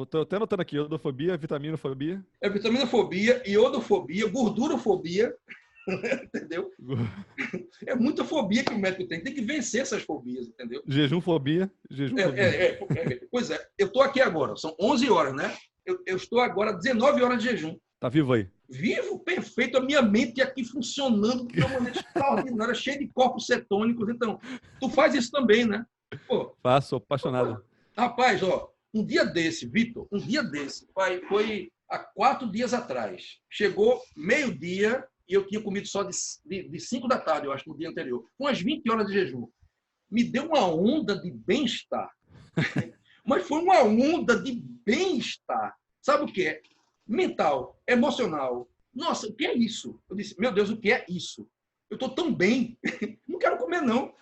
Estou até anotando aqui, iodofobia, vitaminofobia. Vitaminofobia, iodofobia, gordurofobia, entendeu? É muita fobia que o médico tem que vencer essas fobias, entendeu? Jejumfobia. Pois é, eu estou aqui agora, são 11 horas, né? Eu estou agora 19 horas de jejum. Tá vivo aí? Vivo, perfeito, a minha mente aqui funcionando de uma maneira extraordinária, cheia de corpos cetônicos. Então, tu faz isso também, né? Pô, faço, apaixonado. Rapaz, um dia desse, Vitor, foi há 4 dias atrás. Chegou meio-dia e eu tinha comido só de 5 da tarde, eu acho, no dia anterior. Com as 20 horas de jejum. Me deu uma onda de bem-estar. Mas foi uma onda de bem-estar. Sabe o que é? Mental, emocional. Nossa, o que é isso? Eu disse, meu Deus, o que é isso? Eu estou tão bem. Não quero comer, não.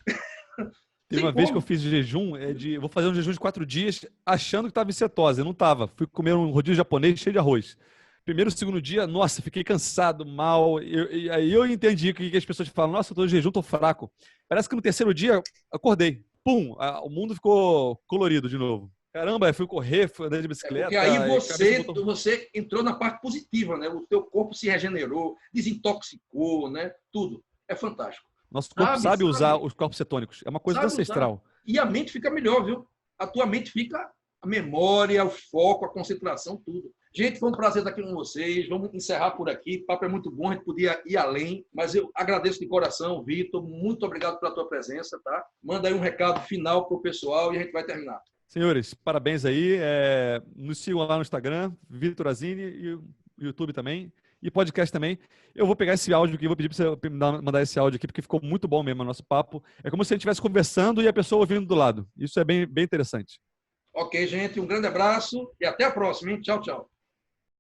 Teve uma vez que eu fiz jejum, vou fazer um jejum de 4 dias, achando que estava em cetose. Eu não estava. Fui comer um rodízio japonês cheio de arroz. Primeiro, segundo dia, nossa, fiquei cansado, mal. Aí eu entendi que as pessoas falam, nossa, eu estou em jejum, estou fraco. Parece que no terceiro dia, acordei. Pum, o mundo ficou colorido de novo. Caramba, eu fui correr, fui andar de bicicleta. Porque aí você entrou na parte positiva, né? O teu corpo se regenerou, desintoxicou, né? Tudo. É fantástico. Nosso corpo sabe usar os corpos cetônicos. É uma coisa ancestral. Usar. E a mente fica melhor, viu? A tua mente fica a memória, o foco, a concentração, tudo. Gente, foi um prazer estar aqui com vocês. Vamos encerrar por aqui. O papo é muito bom, a gente podia ir além, mas eu agradeço de coração, Vitor. Muito obrigado pela tua presença, tá? Manda aí um recado final para o pessoal e a gente vai terminar. Senhores, parabéns aí. Nos sigam lá no Instagram, Vitor Azini, e o YouTube também, e podcast também. Eu vou pegar esse áudio aqui, vou pedir para você mandar esse áudio aqui, porque ficou muito bom mesmo o nosso papo. É como se a gente estivesse conversando e a pessoa ouvindo do lado. Isso é bem interessante. Ok, gente. Um grande abraço e até a próxima, hein? Tchau, tchau.